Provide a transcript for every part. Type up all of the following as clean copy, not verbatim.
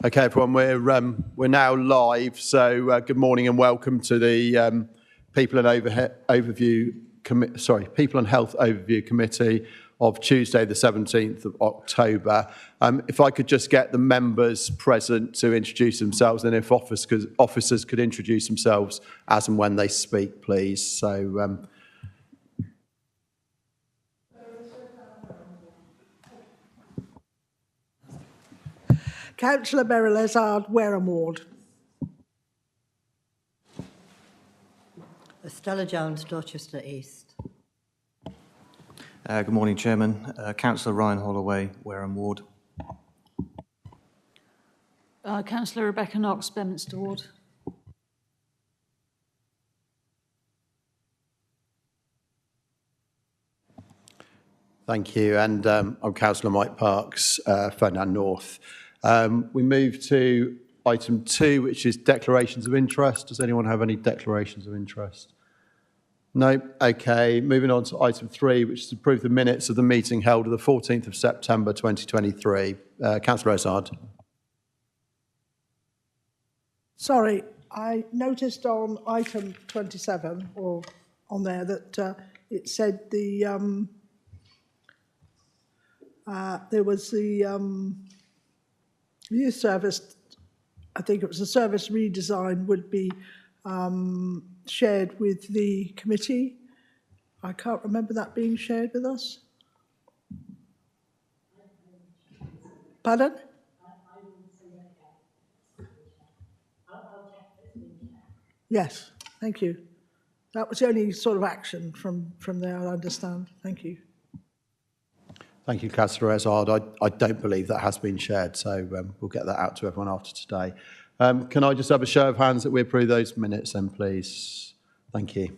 Okay, everyone, we're now live. So good morning and welcome to the People and Health Overview Committee of Tuesday, the 17th of October. If I could just get the members present to introduce themselves, and if officers could introduce themselves as and when they speak, please. So. Councillor Beryl Ezard, Wareham Ward. Stella Jones, Dorchester East. Good morning, Chairman. Councillor Ryan Holloway, Wareham Ward. Councillor Rebecca Knox, Bedminster Ward. Thank you. And I'm Councillor Mike Parks, Ferdinand North. We move to item 2, which is declarations of interest. Does anyone have any declarations of interest? No? Okay. Moving on to item 3, which is to approve the minutes of the meeting held on the 14th of September 2023. Councillor Ezard. Sorry, I noticed on item 27, or on there, that it said the there was the youth service, I think it was a service redesign, would be shared with the committee. I can't remember that being shared with us. Pardon? Yes, thank you. That was the only sort of action from there, I understand. Thank you. Thank you, Councillor Ezard. I don't believe that has been shared, so we'll get that out to everyone after today. Can I just have a show of hands that we approve those minutes then, please? Thank you.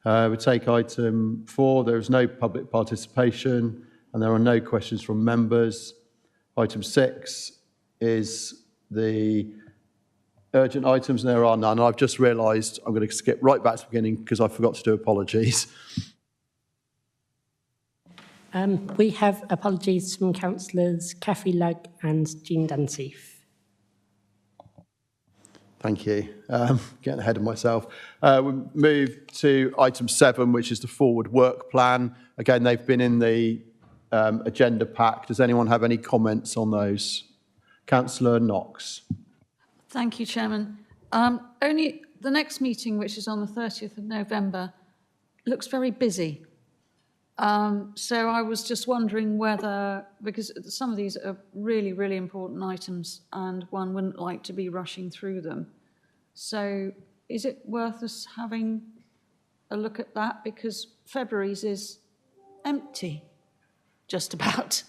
We take item 4. There is no public participation and there are no questions from members. Item 6 is the urgent items and there are none. I've just realised I'm going to skip right back to the beginning because I forgot to do apologies. We have apologies from councillors Cathy Lugg and Jean Dunseith. Thank you. Getting ahead of myself. We move to item 7, which is the forward work plan. Again, they've been in the agenda pack. Does anyone have any comments on those? Councillor Knox. Thank you, Chairman. Only the next meeting, which is on the 30th of November, looks very busy. So I was just wondering whether, because some of these are really, really important items and one wouldn't like to be rushing through them. So is it worth us having a look at that? Because February's is empty, just about.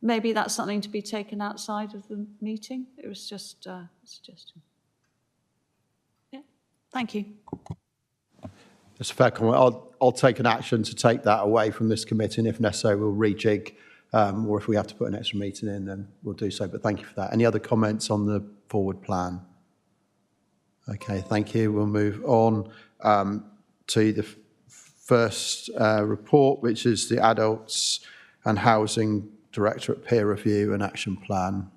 Maybe that's something to be taken outside of the meeting. It was just a suggestion. Yeah, thank you. That's a fair comment. I'll take an action to take that away from this committee, and if necessary, we'll rejig, or if we have to put an extra meeting in, then we'll do so. But thank you for that. Any other comments on the forward plan? Okay, thank you. We'll move on to the first report, which is the Adults and Housing Directorate Peer Review and Action Plan.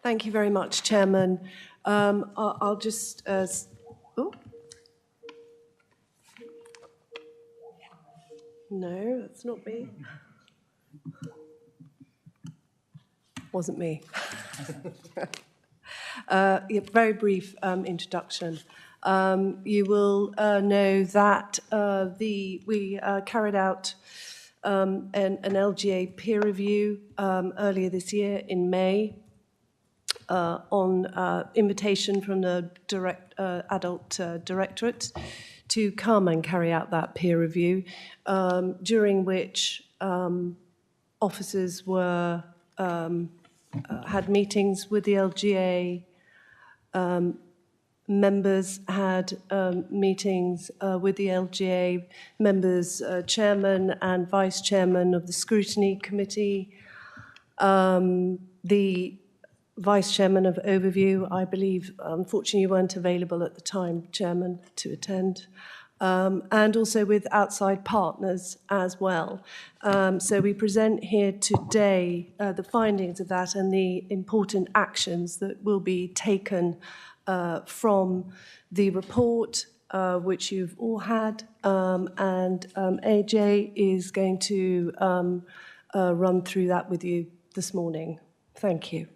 Thank you very much, Chairman. I'll just... oh. No, that's not me. Wasn't me. Yeah, very brief introduction. You will know that we carried out an LGA peer review earlier this year in May, on invitation from the Adult Directorate to come and carry out that peer review, during which officers were had meetings with the LGA, members had meetings with the LGA, members, chairman and vice chairman of the scrutiny committee, the vice chairman of Overview. I believe, unfortunately, you weren't available at the time, Chairman, to attend. and also with outside partners as well. So we present here today the findings of that and the important actions that will be taken from the report, which you've all had, and AJ is going to run through that with you this morning. Thank you.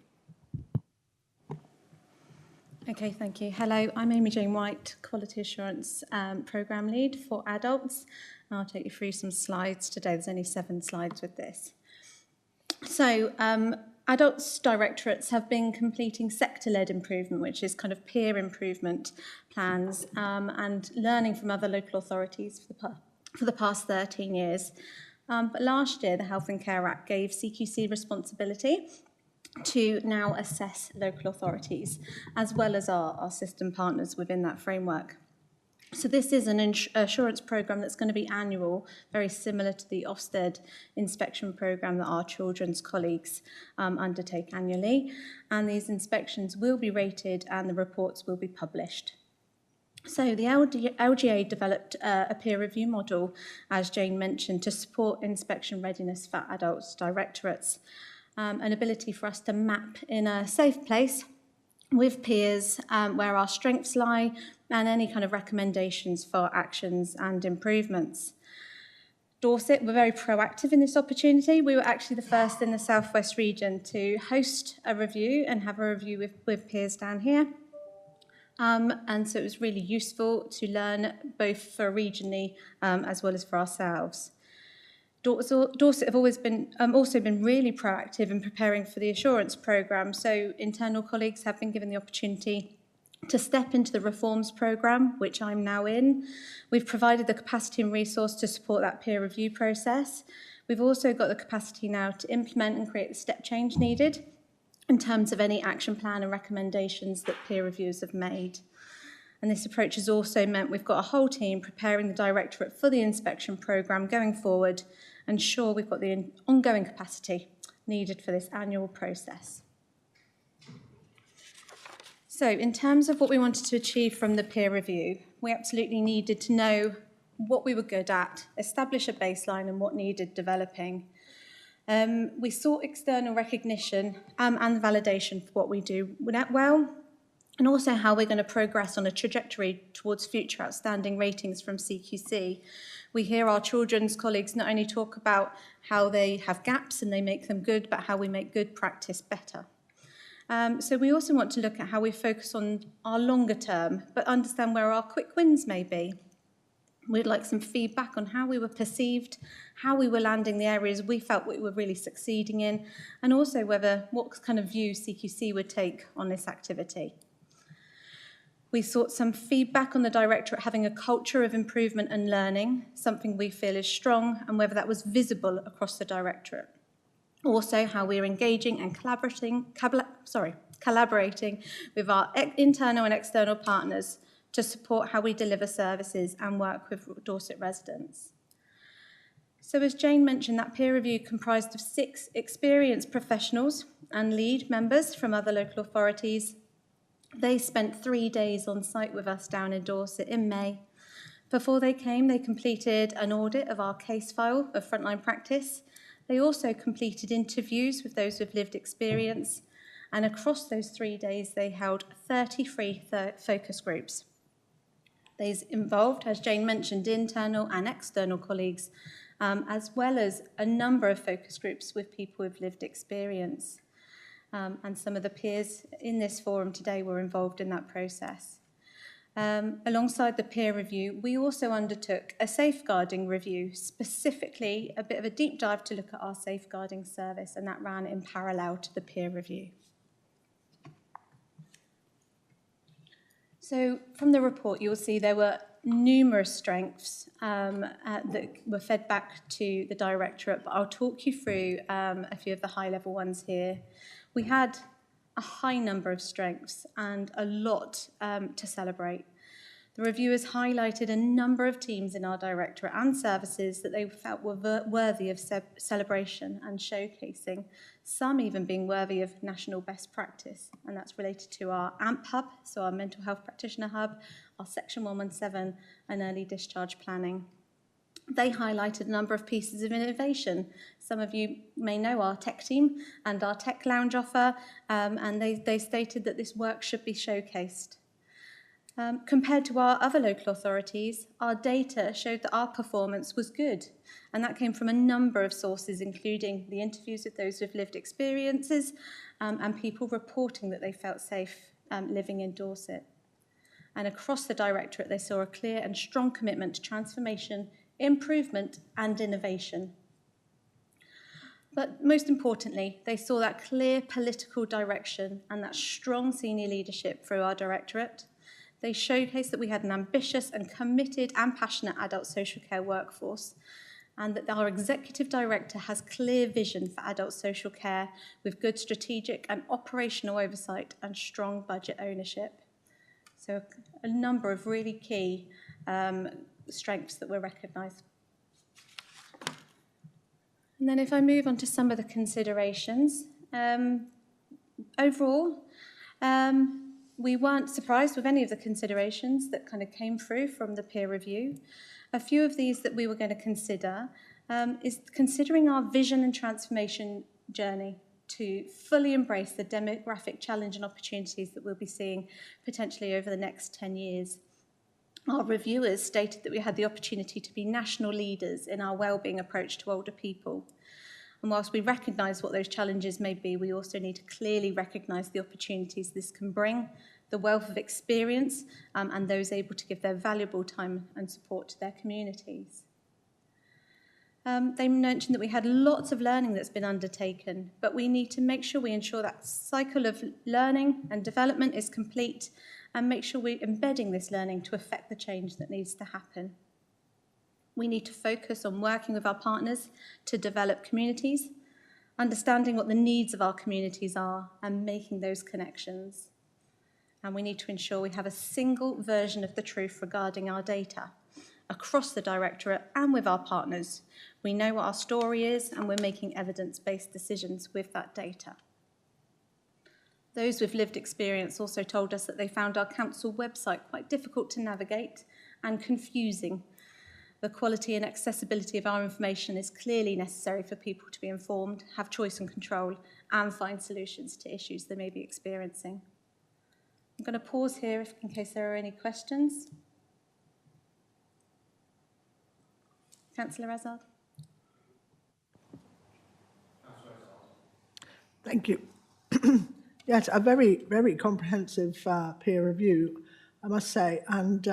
Okay, thank you. Hello, I'm Amy Jane White, Quality Assurance Programme Lead for Adults. And I'll take you through some slides today. There's only 7 slides with this. So, Adults Directorates have been completing sector-led improvement, which is kind of peer improvement plans, and learning from other local authorities for the past 13 years. But last year, the Health and Care Act gave CQC responsibility to now assess local authorities, as well as our system partners within that framework. So this is an assurance programme that's going to be annual, very similar to the Ofsted inspection programme that our children's colleagues undertake annually. And these inspections will be rated and the reports will be published. So the LGA developed a peer review model, as Jane mentioned, to support inspection readiness for adults directorates. An ability for us to map in a safe place with peers where our strengths lie and any kind of recommendations for actions and improvements. Dorset were very proactive in this opportunity. We were actually the first in the South West region to host a review and have a review with peers down here. And so it was really useful to learn both for regionally as well as for ourselves. Dorset have always been also been really proactive in preparing for the assurance programme. So internal colleagues have been given the opportunity to step into the reforms programme, which I'm now in. We've provided the capacity and resource to support that peer review process. We've also got the capacity now to implement and create the step change needed in terms of any action plan and recommendations that peer reviewers have made. And this approach has also meant we've got a whole team preparing the directorate for the inspection programme going forward, and sure we've got the ongoing capacity needed for this annual process. So in terms of what we wanted to achieve from the peer review, we absolutely needed to know what we were good at, establish a baseline and what needed developing. We sought external recognition and validation for what we do well, and also how we're going to progress on a trajectory towards future outstanding ratings from CQC. We hear our children's colleagues not only talk about how they have gaps and they make them good, but how we make good practice better. So we also want to look at how we focus on our longer term, but understand where our quick wins may be. We'd like some feedback on how we were perceived, how we were landing the areas we felt we were really succeeding in, and also what kind of view CQC would take on this activity. We sought some feedback on the directorate having a culture of improvement and learning, something we feel is strong, and whether that was visible across the directorate. Also, how we're engaging and collaborating with our internal and external partners to support how we deliver services and work with Dorset residents. So as Jane mentioned, that peer review comprised of 6 experienced professionals and lead members from other local authorities. They spent 3 days on site with us down in Dorset in May. Before they came, they completed an audit of our case file of frontline practice. They also completed interviews with those with lived experience. And across those 3 days, they held 33 focus groups. These involved, as Jane mentioned, internal and external colleagues, as well as a number of focus groups with people with lived experience. And some of the peers in this forum today were involved in that process. Alongside the peer review, we also undertook a safeguarding review, specifically a bit of a deep dive to look at our safeguarding service, and that ran in parallel to the peer review. So from the report, you'll see there were numerous strengths that were fed back to the directorate, but I'll talk you through a few of the high-level ones here. We had a high number of strengths and a lot to celebrate. The reviewers highlighted a number of teams in our directorate and services that they felt were worthy of celebration and showcasing, some even being worthy of national best practice. And that's related to our AMP hub, so our mental health practitioner hub, our section 117 and early discharge planning. They highlighted a number of pieces of innovation. Some of you may know our tech team and our tech lounge offer, and they stated that this work should be showcased. Compared to our other local authorities, our data showed that our performance was good, and that came from a number of sources, including the interviews with those with lived experiences and people reporting that they felt safe living in Dorset. And across the directorate, they saw a clear and strong commitment to transformation, improvement and innovation. But most importantly, they saw that clear political direction and that strong senior leadership through our directorate. They showcased that we had an ambitious and committed and passionate adult social care workforce, and that our executive director has clear vision for adult social care with good strategic and operational oversight and strong budget ownership. So a number of really key strengths that were recognised. And then if I move on to some of the considerations, overall, we weren't surprised with any of the considerations that kind of came through from the peer review. A few of these that we were going to consider is considering our vision and transformation journey to fully embrace the demographic challenge and opportunities that we'll be seeing potentially over the next 10 years. Our reviewers stated that we had the opportunity to be national leaders in our wellbeing approach to older people. And whilst we recognise what those challenges may be, we also need to clearly recognise the opportunities this can bring, the wealth of experience, and those able to give their valuable time and support to their communities. They mentioned that we had lots of learning that's been undertaken, but we need to make sure we ensure that cycle of learning and development is complete and make sure we're embedding this learning to affect the change that needs to happen. We need to focus on working with our partners to develop communities, understanding what the needs of our communities are and making those connections. And we need to ensure we have a single version of the truth regarding our data across the directorate and with our partners. We know what our story is and we're making evidence-based decisions with that data. Those with lived experience also told us that they found our council website quite difficult to navigate and confusing. The quality and accessibility of our information is clearly necessary for people to be informed, have choice and control, and find solutions to issues they may be experiencing. I'm going to pause here in case there are any questions. Councillor Azad. Thank you. Yes, a very, very comprehensive peer review, I must say. And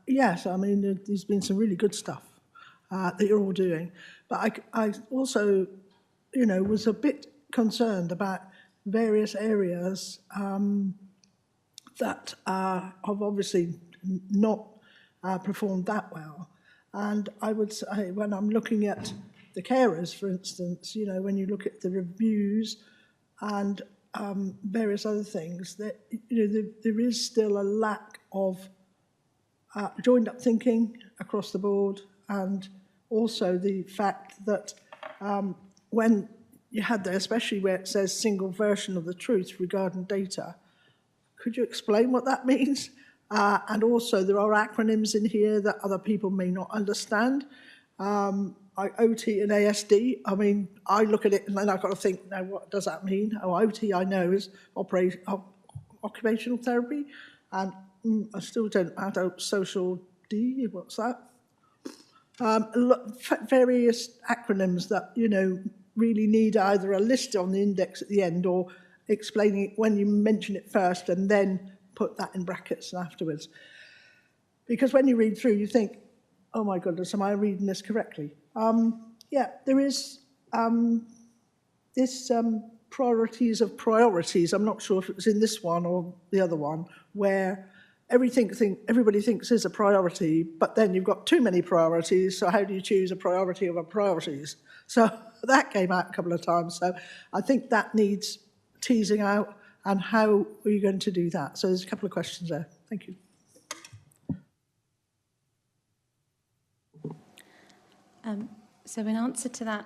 yes, I mean, there's been some really good stuff that you're all doing. But I also, you know, was a bit concerned about various areas that have obviously not performed that well. And I would say, when I'm looking at the carers, for instance, you know, when you look at the reviews and various other things, that, you know, there is still a lack of joined up thinking across the board, and also the fact that when you had there, especially where it says single version of the truth regarding data, could you explain what that means? And also there are acronyms in here that other people may not understand. Like OT and ASD, I mean, I look at it and then I've got to think, now what does that mean? Oh, OT I know is occupational therapy, and I still don't know adult social D, what's that? Various acronyms that, you know, really need either a list on the index at the end or explaining it when you mention it first and then put that in brackets afterwards. Because when you read through, you think, oh my goodness, am I reading this correctly? Yeah, there is this priorities of priorities. I'm not sure if it was in this one or the other one, where everybody thinks is a priority, but then you've got too many priorities, so how do you choose a priority over priorities? So that came out a couple of times. So I think that needs teasing out, and how are you going to do that? So there's a couple of questions there. Thank you. So in answer to that,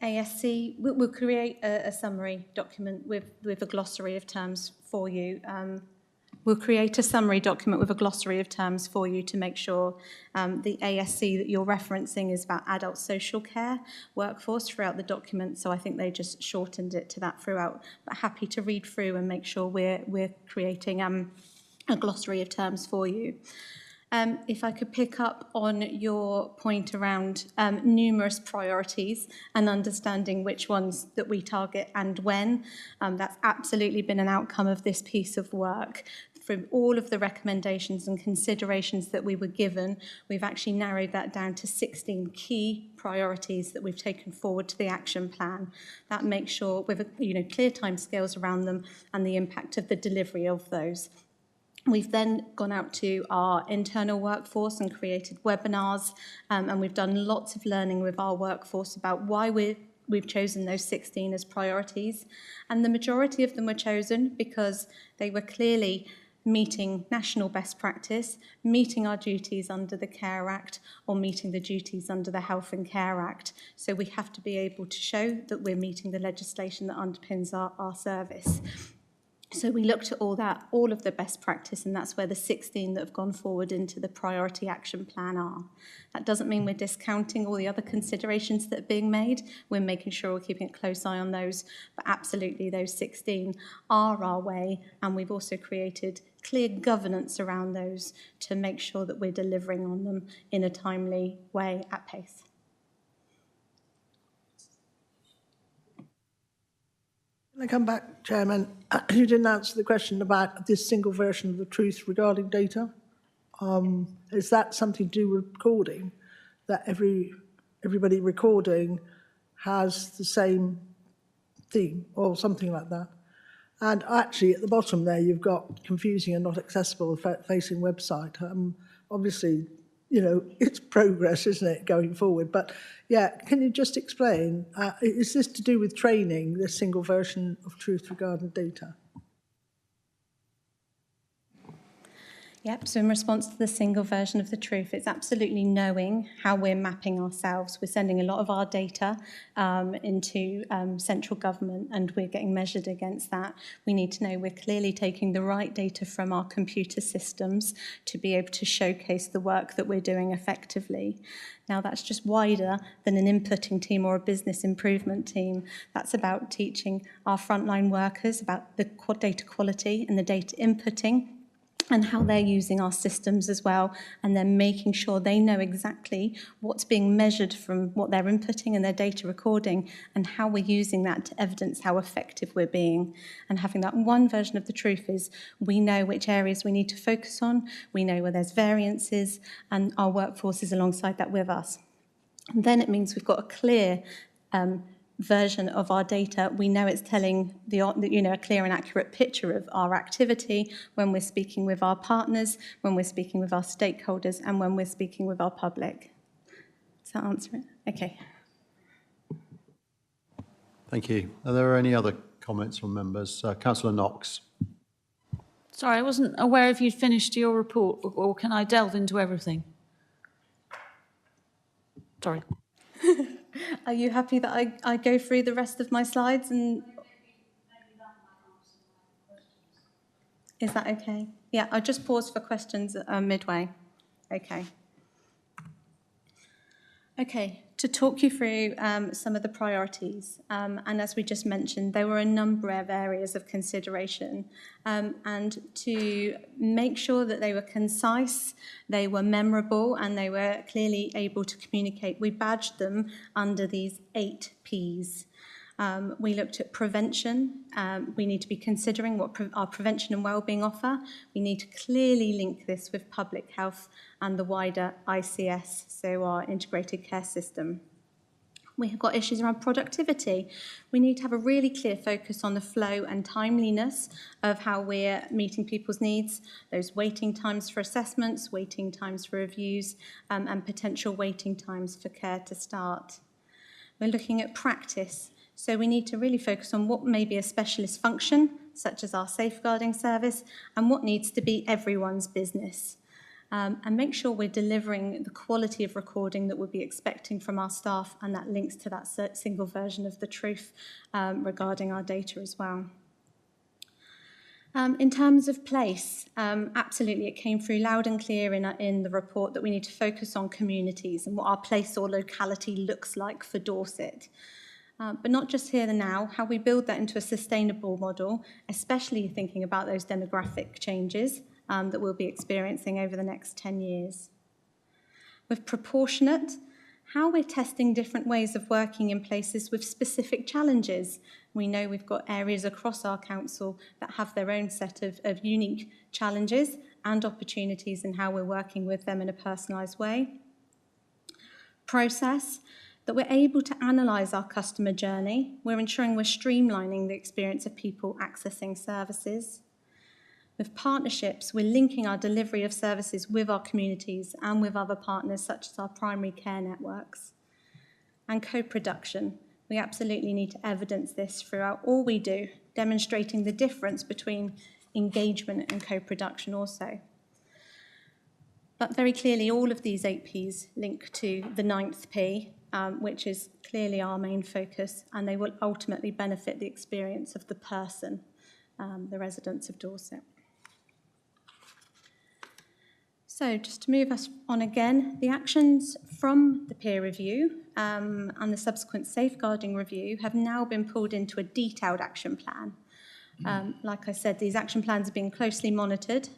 ASC, we'll create a summary document with a glossary of terms for you. We'll create a summary document with a glossary of terms for you to make sure the ASC that you're referencing is about adult social care workforce throughout the document. So I think they just shortened it to that throughout. But happy to read through and make sure we're creating a glossary of terms for you. If I could pick up on your point around numerous priorities and understanding which ones that we target and when, that's absolutely been an outcome of this piece of work. From all of the recommendations and considerations that we were given, we've actually narrowed that down to 16 key priorities that we've taken forward to the action plan. That makes sure with clear timescales around them and the impact of the delivery of those. We've then gone out to our internal workforce and created webinars, and we've done lots of learning with our workforce about why we've chosen those 16 as priorities. And the majority of them were chosen because they were clearly meeting national best practice, meeting our duties under the Care Act, or meeting the duties under the Health and Care Act. So we have to be able to show that we're meeting the legislation that underpins our service. So we looked at all of the best practice, and that's where the 16 that have gone forward into the priority action plan are. That doesn't mean we're discounting all the other considerations that are being made. We're making sure we're keeping a close eye on those, but absolutely those 16 are our way, and we've also created clear governance around those to make sure that we're delivering on them in a timely way at pace. Can I come back, Chairman? You didn't answer the question about this single version of the truth regarding data. Is that something to do with recording, that everybody recording has the same theme or something like that? And actually, at the bottom there, you've got confusing and not accessible facing website. Obviously, it's progress, isn't it, going forward? But yeah, can you just explain, is this to do with training, this single version of truth regarding data? Yep, so in response to the single version of the truth, it's absolutely knowing how we're mapping ourselves. We're sending a lot of our data into central government, and we're getting measured against that. We need to know we're clearly taking the right data from our computer systems to be able to showcase the work that we're doing effectively. Now, that's just wider than an inputting team or a business improvement team. That's about teaching our frontline workers about the data quality and the data inputting, and how they're using our systems as well, and then making sure they know exactly what's being measured from what they're inputting and their data recording, and how we're using that to evidence how effective we're being. And having that one version of the truth is we know which areas we need to focus on, we know where there's variances, and our workforce is alongside that with us. And then it means we've got a clear version of our data. We know it's telling a clear and accurate picture of our activity when we're speaking with our partners, when we're speaking with our stakeholders, and when we're speaking with our public. Does that answer it? Okay. Thank you. Are there any other comments from members? Councillor Knox. Sorry, I wasn't aware if you'd finished your report, or can I delve into everything? Sorry. Are you happy that I go through the rest of my slides? And is that okay? Yeah, I'll just pause for questions midway. Okay. Okay, to talk you through some of the priorities, and as we just mentioned, there were a number of areas of consideration, and to make sure that they were concise, they were memorable, and they were clearly able to communicate, we badged them under these 8 Ps. We looked at prevention. We need to be considering what our prevention and wellbeing offer. We need to clearly link this with public health and the wider ICS, so our integrated care system. We have got issues around productivity. We need to have a really clear focus on the flow and timeliness of how we're meeting people's needs, those waiting times for assessments, waiting times for reviews, and potential waiting times for care to start. We're looking at practice. So we need to really focus on what may be a specialist function, such as our safeguarding service, and what needs to be everyone's business. and make sure we're delivering the quality of recording that we'll be expecting from our staff, and that links to that single version of the truth regarding our data as well. In terms of place, absolutely, it came through loud and clear in the report that we need to focus on communities and what our place or locality looks like for Dorset. But not just here and now, how we build that into a sustainable model, especially thinking about those demographic changes that we'll be experiencing over the next 10 years. With proportionate, how we're testing different ways of working in places with specific challenges. We know we've got areas across our council that have their own set of unique challenges and opportunities in how we're working with them in a personalised way. Process, that we're able to analyse our customer journey. We're ensuring we're streamlining the experience of people accessing services. With partnerships, we're linking our delivery of services with our communities and with other partners such as our primary care networks. And co-production, we absolutely need to evidence this throughout all we do, demonstrating the difference between engagement and co-production also. But very clearly, all of these 8 Ps link to the 9th P, which is clearly our main focus, and they will ultimately benefit the experience of the person, the residents of Dorset. So just to move us on again, the actions from the peer review and the subsequent safeguarding review have now been pulled into a detailed action plan. Like I said, these action plans are being closely monitored.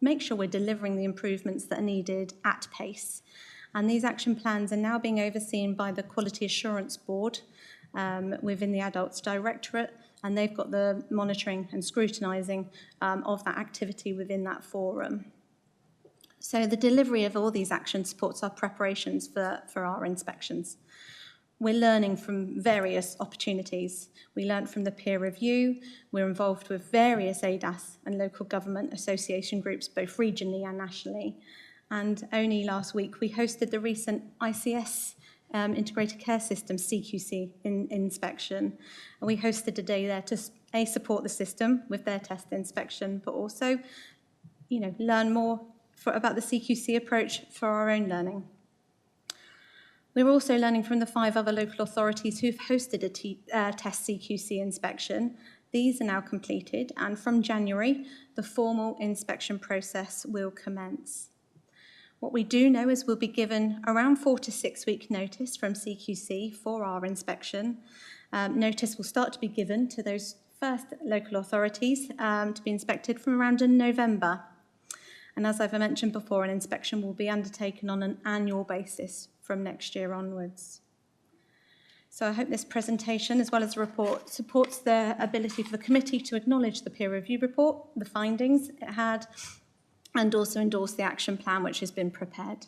Make sure we're delivering the improvements that are needed at pace. And these action plans are now being overseen by the Quality Assurance Board within the Adults Directorate, and they've got the monitoring and scrutinising of that activity within that forum. So the delivery of all these actions supports our preparations for our inspections. We're learning from various opportunities. We learned from the peer review. We're involved with various ADAS and local government association groups, both regionally and nationally. And only last week, we hosted the recent ICS Integrated Care System CQC inspection. And we hosted a day there to support the system with their test inspection, but also, learn more about the CQC approach for our own learning. We're also learning from the 5 other local authorities who've hosted a test CQC inspection. These are now completed, and from January, the formal inspection process will commence. What we do know is we'll be given around 4 to 6 week notice from CQC for our inspection. Notice will start to be given to those first local authorities to be inspected from around in November. And as I've mentioned before, an inspection will be undertaken on an annual basis from next year onwards. So I hope this presentation, as well as the report, supports the ability for the committee to acknowledge the peer review report, the findings it had, and also endorse the action plan which has been prepared.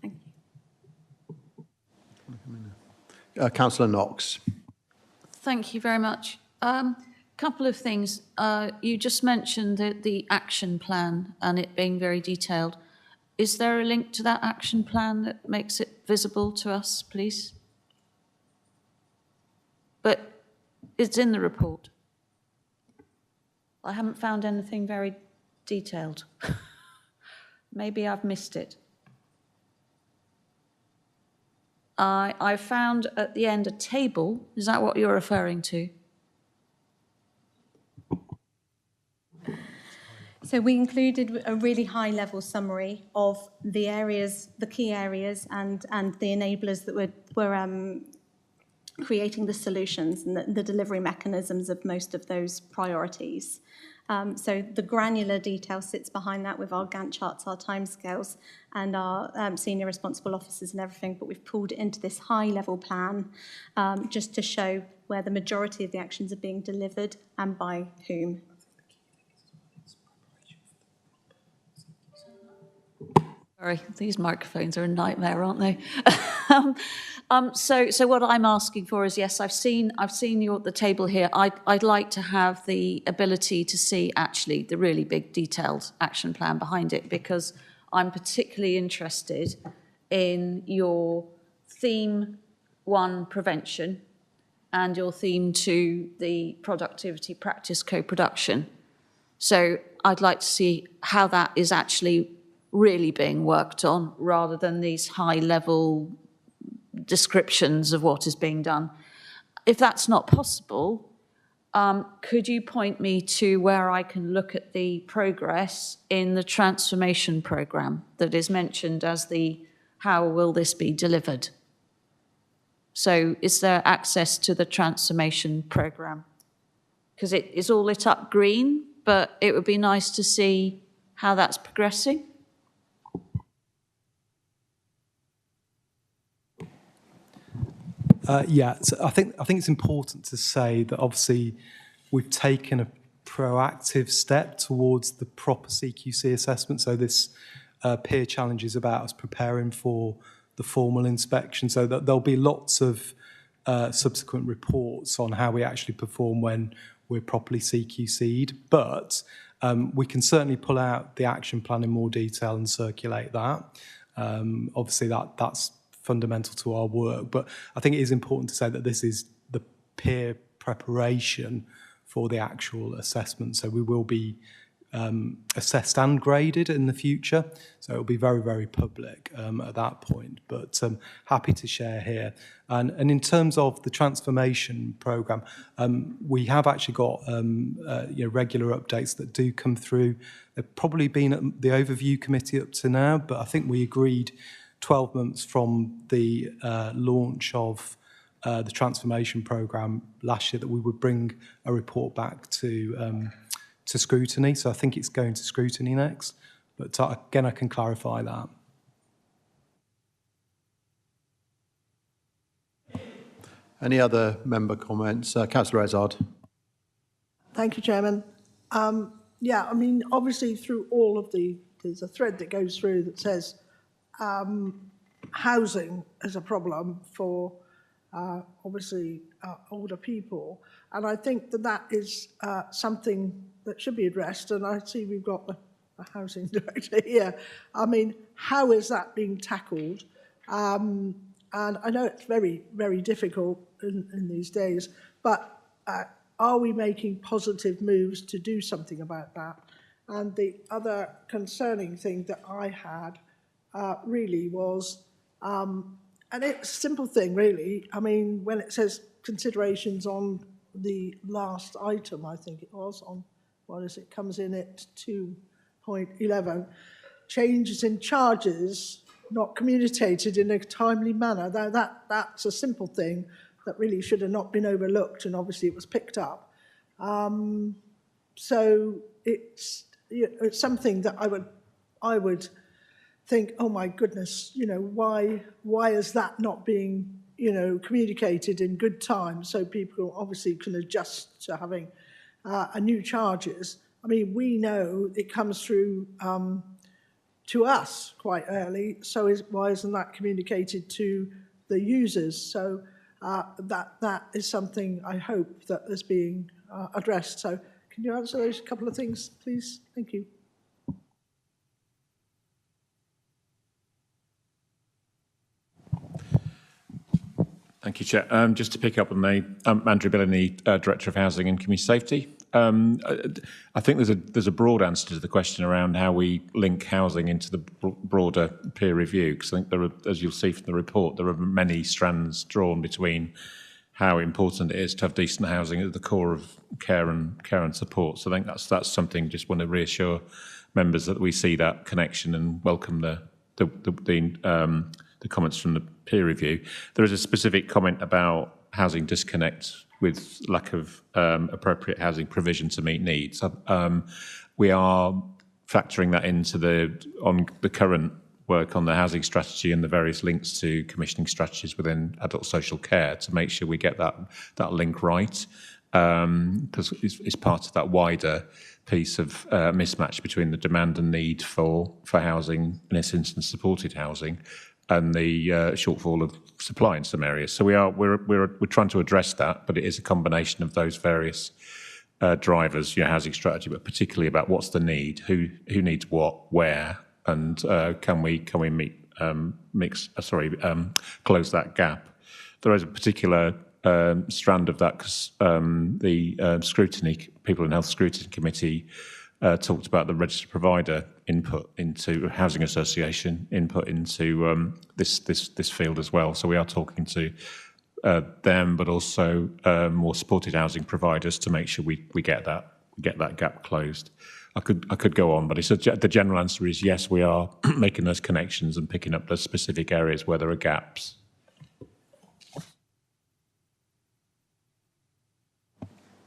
Thank you. Councillor Knox. Thank you very much. Couple of things. You just mentioned the action plan and it being very detailed. Is there a link to that action plan that makes it visible to us, please? But it's in the report. I haven't found anything very detailed. Maybe I've missed it. I found at the end a table. Is that what you're referring to? So we included a really high-level summary of the areas, the key areas, and the enablers that were creating the solutions and the delivery mechanisms of most of those priorities. So the granular detail sits behind that with our Gantt charts, our timescales, and our senior responsible officers and everything, but we've pulled it into this high-level plan just to show where the majority of the actions are being delivered and by whom. Sorry, these microphones are a nightmare, aren't they? So what I'm asking for is, yes, I've seen the table here. I'd like to have the ability to see actually the really big detailed action plan behind it, because I'm particularly interested in your theme 1, prevention, and your theme 2, the productivity practice co-production. So I'd like to see how that is actually really being worked on rather than these high-level descriptions of what is being done. If that's not possible, could you point me to where I can look at the progress in the transformation programme that is mentioned as the how will this be delivered? So is there access to the transformation programme? Because it is all lit up green, but it would be nice to see how that's progressing. So I think it's important to say that obviously we've taken a proactive step towards the proper CQC assessment. So this peer challenge is about us preparing for the formal inspection, so that there'll be lots of subsequent reports on how we actually perform when we're properly CQC'd. But we can certainly pull out the action plan in more detail and circulate that. Obviously that's fundamental to our work, but I think it is important to say that this is the peer preparation for the actual assessment. So we will be assessed and graded in the future, so it'll be very, very public at that point, but happy to share here. And in terms of the transformation programme, we have actually got regular updates that do come through. They've probably been at the overview committee up to now, but I think we agreed 12 months from the launch of the transformation programme last year that we would bring a report back to scrutiny. So I think it's going to scrutiny next. But again, I can clarify that. Any other member comments? Councillor Ezard. Thank you, Chairman. Yeah, I mean, obviously through all of there's a thread that goes through that says housing is a problem for obviously older people. And I think that is something that should be addressed. And I see we've got the housing director here. I mean, how is that being tackled? And I know it's very, very difficult in these days, but are we making positive moves to do something about that? And the other concerning thing that I had really was, and it's a simple thing really, I mean, when it says considerations on the last item, I think it was, on, what is it, comes in at 2.11, changes in charges not communicated in a timely manner. That's a simple thing that really should have not been overlooked, and obviously it was picked up. So it's something that I would think, oh my goodness, you know, why is that not being, you know, communicated in good time so people obviously can adjust to having a new charges. I mean, we know it comes through to us quite early, so why isn't that communicated to the users? So that is something I hope that is being addressed. So can you answer those couple of things, please? Thank you. Thank you, Chair. Just to pick up on the Andrew Billany, Director of Housing and Community Safety. I think there's a broad answer to the question around how we link housing into the broader peer review, because I think there are, as you'll see from the report, there are many strands drawn between how important it is to have decent housing at the core of care and support. So I think that's something. Just want to reassure members that we see that connection and welcome the comments from the peer review. There is a specific comment about housing disconnect with lack of appropriate housing provision to meet needs. We are factoring that into the current work on the housing strategy and the various links to commissioning strategies within adult social care to make sure we get that link right, because it's part of that wider piece of mismatch between the demand and need for housing, in this instance supported housing, and the shortfall of supply in some areas. So we're trying to address that, but it is a combination of those various drivers, housing strategy, but particularly about what's the need, who needs what, where, and can we close that gap. There is a particular strand of that because the scrutiny, People in Health Scrutiny Committee talked about the registered provider input into housing association input into this field as well. So we are talking to them, but also more supported housing providers to make sure we get that gap closed. I could go on, but the general answer is yes, we are making those connections and picking up those specific areas where there are gaps.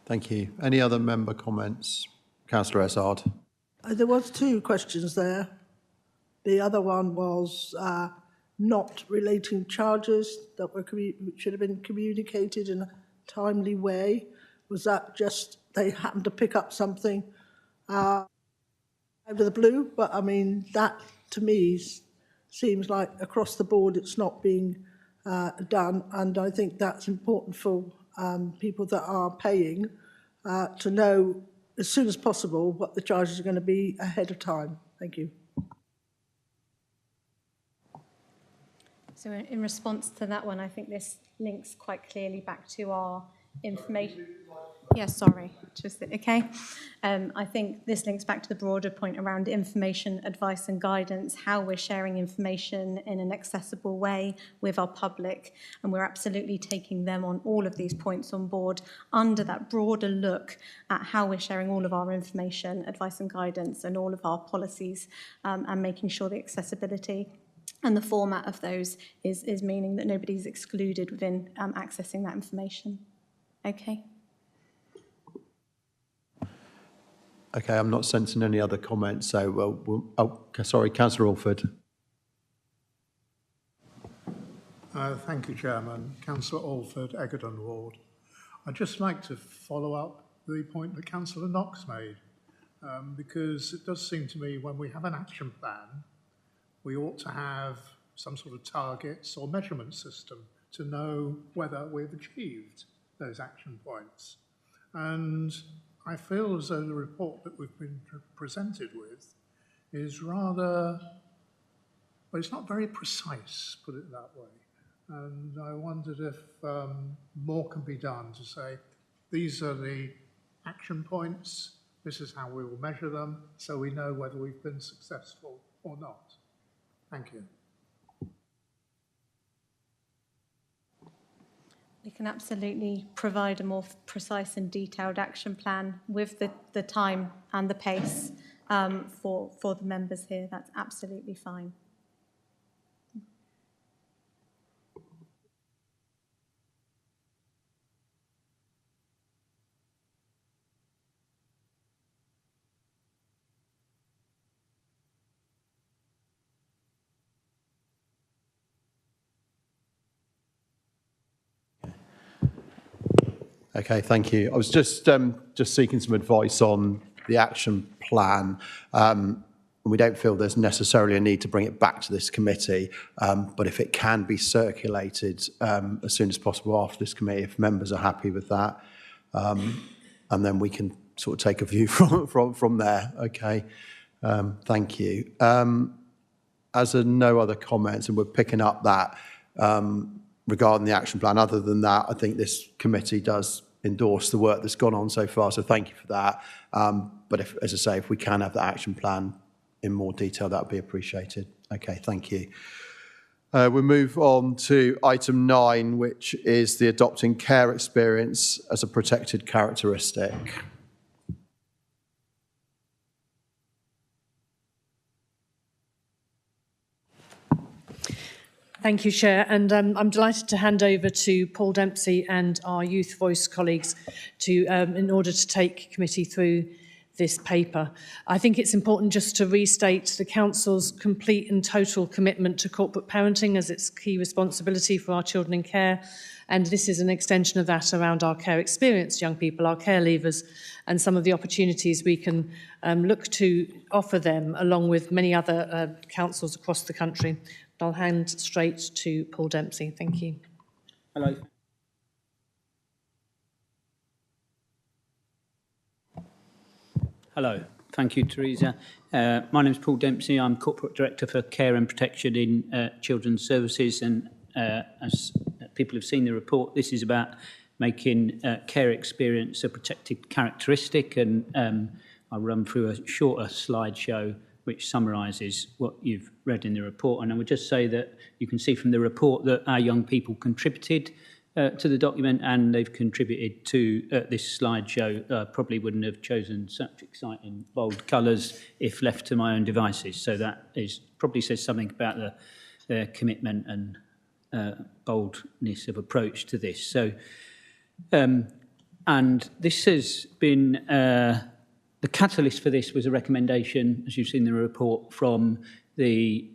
Thank you. Any other member comments? Councillor Essard. There was two questions there. The other one was not relating charges that should have been communicated in a timely way. Was that just they happened to pick up something out of the blue? But I mean, that to me seems like across the board it's not being done, and I think that's important for people that are paying to know as soon as possible what the charges are going to be ahead of time. Thank you. So in response to that one, I think this links quite clearly back to our information. Yes, sorry, just okay. I think this links back to the broader point around information, advice and guidance, how we're sharing information in an accessible way with our public. And we're absolutely taking them on all of these points on board under that broader look at how we're sharing all of our information, advice and guidance and all of our policies and making sure the accessibility and the format of those is meaning that nobody's excluded within accessing that information. Okay. Okay, I'm not sensing any other comments, so sorry, Councillor Alford. Thank you, Chairman. Councillor Alford, Egerton Ward. I'd just like to follow up the point that Councillor Knox made, because it does seem to me when we have an action plan, we ought to have some sort of targets or measurement system to know whether we've achieved those action points. And I feel as though the report that we've been presented with is rather, well, it's not very precise, put it that way. And I wondered if more can be done to say, these are the action points, this is how we will measure them, so we know whether we've been successful or not. Thank you. We can absolutely provide a more precise and detailed action plan with the time and the pace for the members here. That's absolutely fine. Okay, thank you. I was just seeking some advice on the action plan. We don't feel there's necessarily a need to bring it back to this committee, but if it can be circulated as soon as possible after this committee, if members are happy with that, and then we can sort of take a view from there. Okay, thank you. As there are no other comments, and we're picking up that regarding the action plan. Other than that, I think this committee does endorse the work that's gone on so far, so thank you for that. But if, as I say, if we can have the action plan in more detail, that would be appreciated. Okay, thank you. We move on to item 9, which is the adopting care experience as a protected characteristic. Thank you, Chair. And I'm delighted to hand over to Paul Dempsey and our Youth Voice colleagues in order to take committee through this paper. I think it's important just to restate the Council's complete and total commitment to corporate parenting as its key responsibility for our children in care. And this is an extension of that around our care experienced young people, our care leavers, and some of the opportunities we can look to offer them along with many other councils across the country. I'll hand straight to Paul Dempsey. Thank you. Hello. Hello. Thank you, Teresa. My name is Paul Dempsey. I'm Corporate Director for Care and Protection in Children's Services. And as people have seen the report, this is about making care experience a protected characteristic. And I'll run through a shorter slideshow which summarises what you've read in the report. And I would just say that you can see from the report that our young people contributed to the document, and they've contributed to this slideshow. Probably wouldn't have chosen such exciting bold colours if left to my own devices. So that is probably says something about their commitment and boldness of approach to this. So, and this has been, the catalyst for this was a recommendation, as you've seen in the report, from the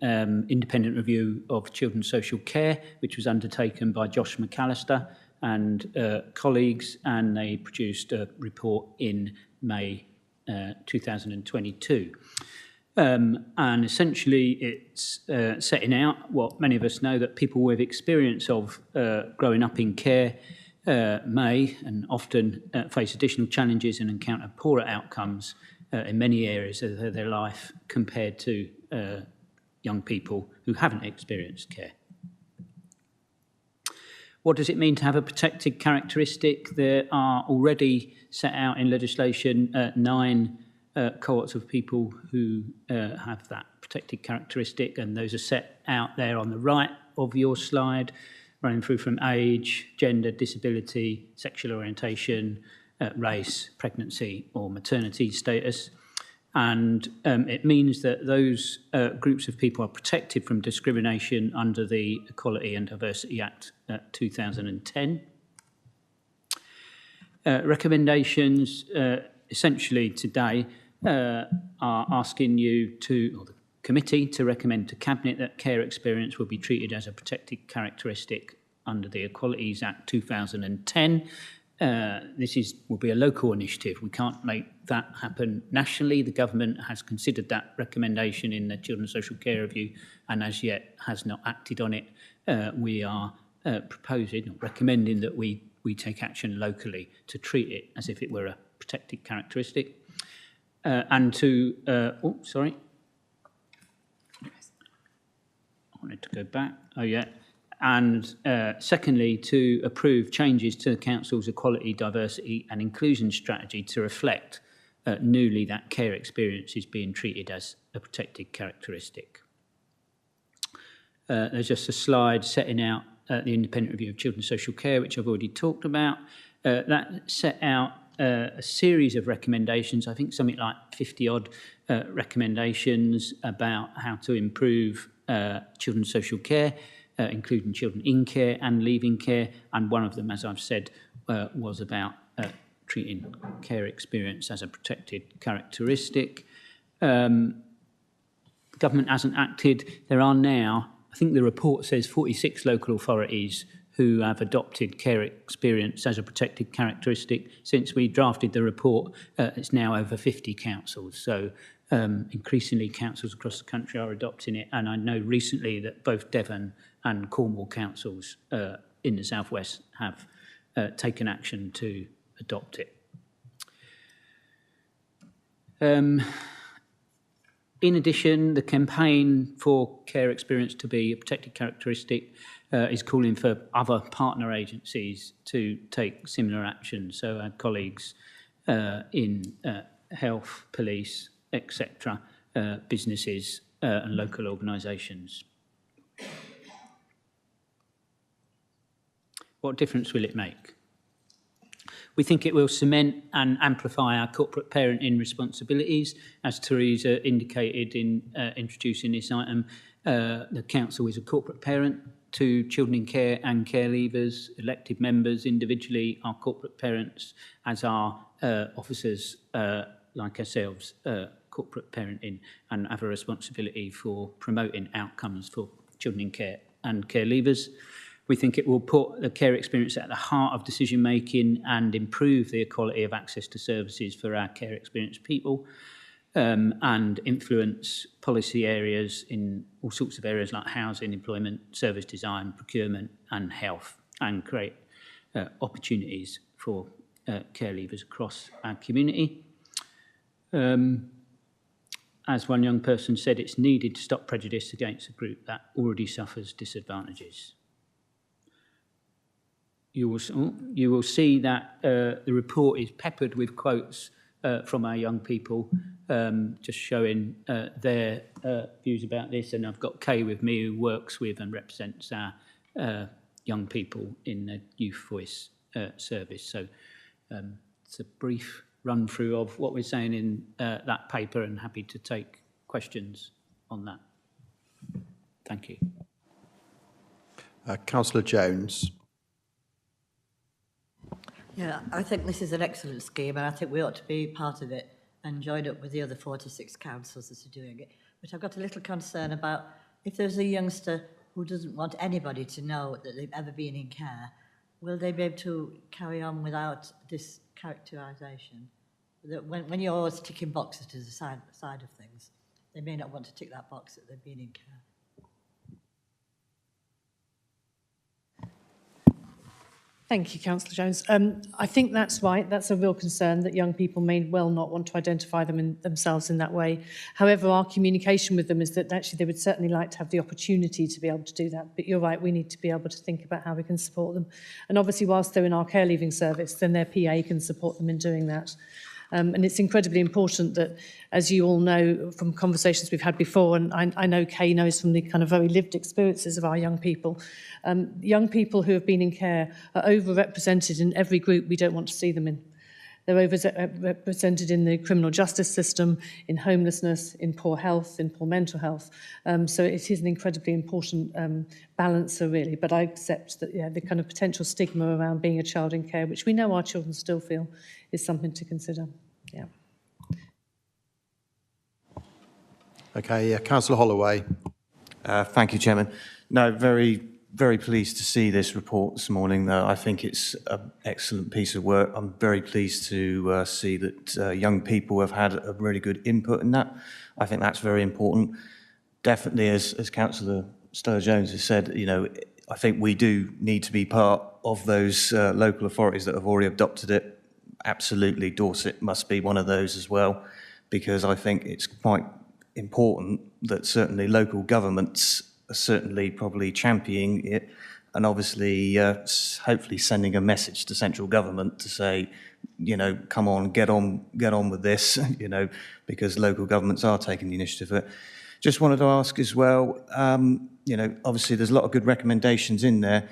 independent review of children's social care, which was undertaken by Josh McAllister and colleagues, and they produced a report in May 2022. And essentially it's setting out what many of us know, that people with experience of growing up in care may and often face additional challenges and encounter poorer outcomes in many areas of their life compared to young people who haven't experienced care. What does it mean to have a protected characteristic? There are already set out in legislation 9 cohorts of people who have that protected characteristic, and those are set out there on the right of your slide, running through from age, gender, disability, sexual orientation, race, pregnancy or maternity status. And it means that those groups of people are protected from discrimination under the Equality and Diversity Act 2010. Recommendations essentially today are asking you to, or the committee, to recommend to Cabinet that care experience will be treated as a protected characteristic under the Equalities Act 2010. This will be a local initiative. We can't make that happen nationally. The government has considered that recommendation in the Children's Social Care Review and as yet has not acted on it. We are proposing or recommending that we take action locally to treat it as if it were a protected characteristic. And to, I wanted to go back. Oh, yeah. And secondly, to approve changes to the Council's equality, diversity and inclusion strategy to reflect newly that care experience is being treated as a protected characteristic. There's just a slide setting out the independent review of children's social care, which I've already talked about. That set out a series of recommendations, I think something like 50-odd recommendations about how to improve children's social care, including children in care and leaving care. And one of them, as I've said, was about treating care experience as a protected characteristic. The government hasn't acted. There are now, I think the report says 46 local authorities who have adopted care experience as a protected characteristic. Since we drafted the report, it's now over 50 councils. So increasingly councils across the country are adopting it. And I know recently that both Devon and Cornwall councils in the southwest have taken action to adopt it. In addition, the campaign for care experience to be a protected characteristic is calling for other partner agencies to take similar action. So our colleagues in health, police, etc., businesses and local organisations. What difference will it make? We think it will cement and amplify our corporate parenting responsibilities. As Teresa indicated in introducing this item, the Council is a corporate parent to children in care and care leavers. Elected members individually are corporate parents, as are officers like ourselves, corporate parenting, and have a responsibility for promoting outcomes for children in care and care leavers. We think it will put the care experience at the heart of decision making and improve the equality of access to services for our care experienced people, and influence policy areas in all sorts of areas like housing, employment, service design, procurement and health, and create opportunities for care leavers across our community. As one young person said, it's needed to stop prejudice against a group that already suffers disadvantages. You will see that the report is peppered with quotes from our young people, just showing their views about this. And I've got Kay with me, who works with and represents our young people in the Youth Voice service. So it's a brief run through of what we're saying in that paper, and happy to take questions on that. Thank you. Councillor Jones. Yeah, I think this is an excellent scheme, and I think we ought to be part of it and join up with the other 46 councils that are doing it. But I've got a little concern about if there's a youngster who doesn't want anybody to know that they've ever been in care, will they be able to carry on without this characterisation? That when you're always ticking boxes to the side of things, they may not want to tick that box that they've been in care. Thank you, Councillor Jones. I think that's right. That's a real concern, that young people may well not want to identify themselves in that way. However, our communication with them is that actually they would certainly like to have the opportunity to be able to do that. But you're right, we need to be able to think about how we can support them. And obviously, whilst they're in our care leaving service, then their PA can support them in doing that. And it's incredibly important that, as you all know from conversations we've had before, and I know Kay knows from the kind of very lived experiences of our young people who have been in care are overrepresented in every group we don't want to see them in. They're overrepresented in the criminal justice system, in homelessness, in poor health, in poor mental health. So it is an incredibly important balancer, really. But I accept that, yeah, the kind of potential stigma around being a child in care, which we know our children still feel, is something to consider. Yeah. Okay, Councillor Holloway. Thank you, Chairman. No, very pleased to see this report this morning. I think it's an excellent piece of work. I'm very pleased to see that young people have had a really good input in that. I think that's very important. Definitely, as Councillor Stella-Jones has said, you know, I think we do need to be part of those local authorities that have already adopted it. Absolutely, Dorset must be one of those as well, because I think it's quite important that certainly local governments are certainly probably championing it, and obviously hopefully sending a message to central government to say, you know, come on, get on with this, you know, because local governments are taking the initiative. But just wanted to ask as well, you know, obviously there's a lot of good recommendations in there.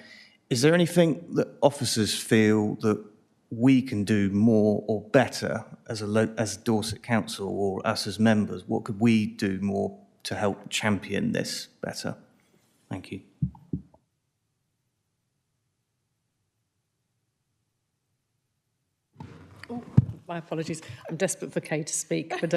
Is there anything that officers feel that we can do more or better as Dorset Council, or us as members? What could we do more to help champion this better? Thank you. Oh, my apologies. I'm desperate for Kay to speak, but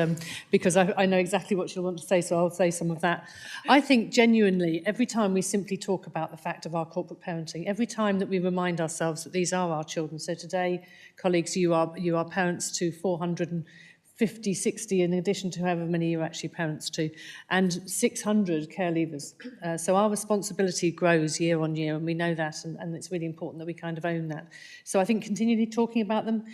because I know exactly what she'll want to say, so I'll say some of that. I think genuinely, every time we simply talk about the fact of our corporate parenting, every time that we remind ourselves that these are our children. So today, colleagues, you are parents to 450, 60, in addition to however many you're actually parents to, and 600 care leavers. So our responsibility grows year on year, and we know that, and it's really important that we kind of own that. So I think continually talking about them,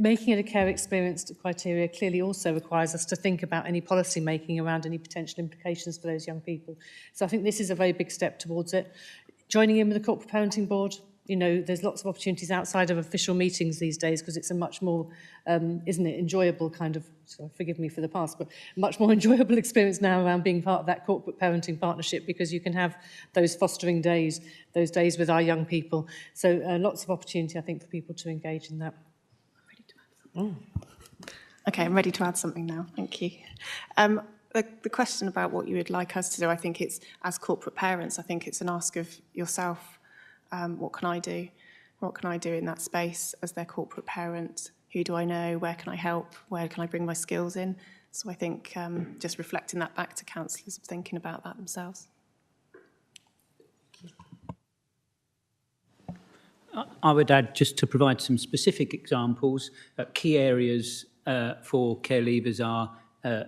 making it a care experience criteria clearly also requires us to think about any policy making around any potential implications for those young people. So I think this is a very big step towards it. Joining in with the Corporate Parenting Board, you know, there's lots of opportunities outside of official meetings these days, because it's a much more, isn't it, enjoyable kind of, so forgive me for the past, but much more enjoyable experience now around being part of that corporate parenting partnership, because you can have those fostering days, those days with our young people. So lots of opportunity, I think, for people to engage in that. Okay, I'm ready to add something now. Thank you. The question about what you would like us to do, I think it's, as corporate parents, I think it's an ask of yourself. What can I do? What can I do in that space as their corporate parent? Who do I know? Where can I help? Where can I bring my skills in? So I think just reflecting that back to councillors, thinking about that themselves. I would add, just to provide some specific examples, key areas for care leavers are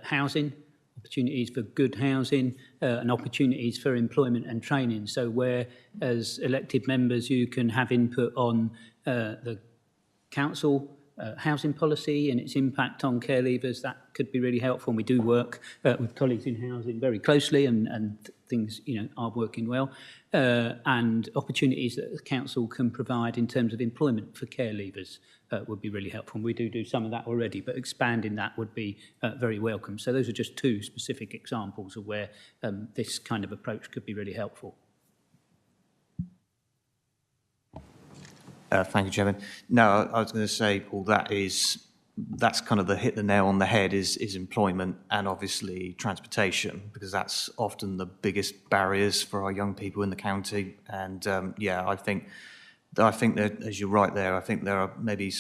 housing, opportunities for good housing, and opportunities for employment and training. So where, as elected members, you can have input on the council housing policy and its impact on care leavers. That could be really helpful. And we do work with colleagues in housing very closely, and things, are working well. And opportunities that the council can provide in terms of employment for care leavers would be really helpful. And we do some of that already, but expanding that would be very welcome. So those are just two specific examples of where this kind of approach could be really helpful. Thank you, Chairman. No, I was going to say, Paul, that's kind of hit the nail on the head is employment and obviously transportation, because that's often the biggest barriers for our young people in the county. And I think that, as you're right there, I think there are maybe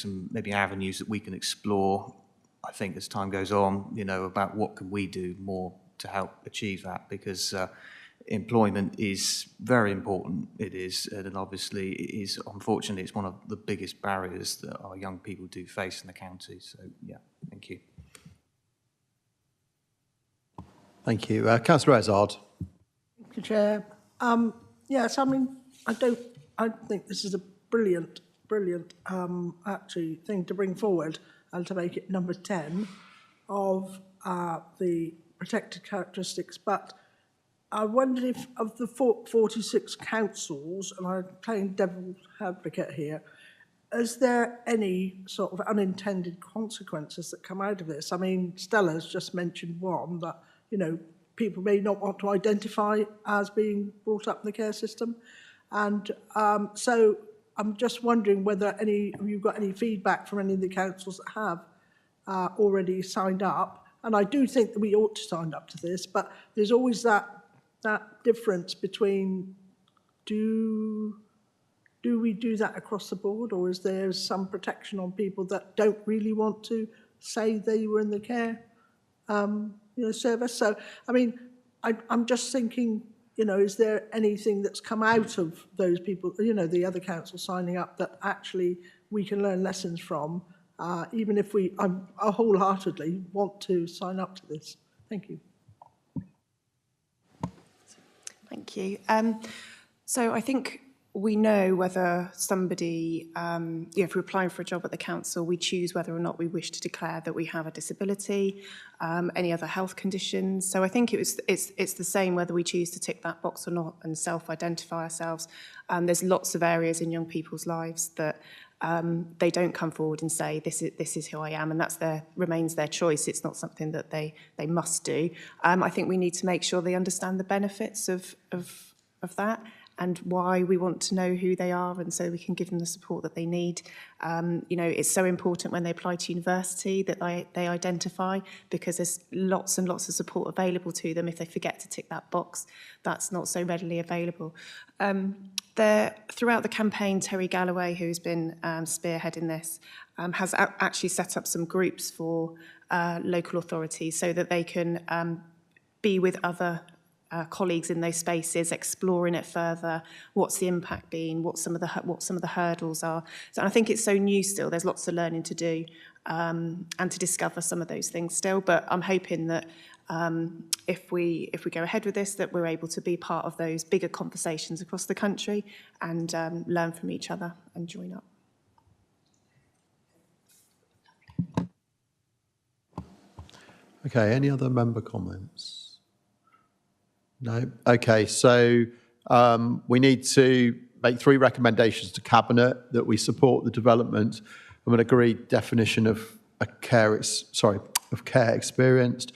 avenues that we can explore. I think as time goes on, about what can we do more to help achieve that, because employment is very important. It is, and obviously it is, unfortunately, it's one of the biggest barriers that our young people do face in the county. So, yeah, thank you. Thank you. Councillor Ezard. Thank you, Chair. Yes, I mean, I think this is a brilliant, actually, thing to bring forward and to make it number 10 of the protected characteristics. But I wondered if of the 46 councils, and I'm playing devil's advocate here, is there any sort of unintended consequences that come out of this? I mean, Stella's just mentioned one that, people may not want to identify as being brought up in the care system. And so I'm just wondering whether you've got any feedback from any of the councils that have already signed up. And I do think that we ought to sign up to this, but there's always that difference between do we do that across the board, or is there some protection on people that don't really want to say they were in the care service? So, I mean, I'm just thinking, is there anything that's come out of those people, the other council signing up that actually we can learn lessons from, even if I wholeheartedly want to sign up to this? Thank you. Thank you. So I think we know whether somebody, if we're applying for a job at the council, we choose whether or not we wish to declare that we have a disability, any other health conditions. So I think it's the same whether we choose to tick that box or not and self-identify ourselves. There's lots of areas in young people's lives that they don't come forward and say, this is who I am, and remains their choice. It's not something that they must do. I think we need to make sure they understand the benefits of that and why we want to know who they are, and so we can give them the support that they need. It's so important when they apply to university that they identify, because there's lots and lots of support available to them. If they forget to tick that box, that's not so readily available. Throughout the campaign, Terry Galloway, who's been spearheading this, has actually set up some groups for local authorities so that they can be with other colleagues in those spaces, exploring it further. What's the impact been? What some of the hurdles are? So I think it's so new still. There's lots of learning to do and to discover some of those things still. But I'm hoping that if we go ahead with this, that we're able to be part of those bigger conversations across the country and learn from each other and join up. Okay, any other member comments? No? Okay, so we need to make 3 recommendations to Cabinet that we support the development of an agreed definition of care experienced,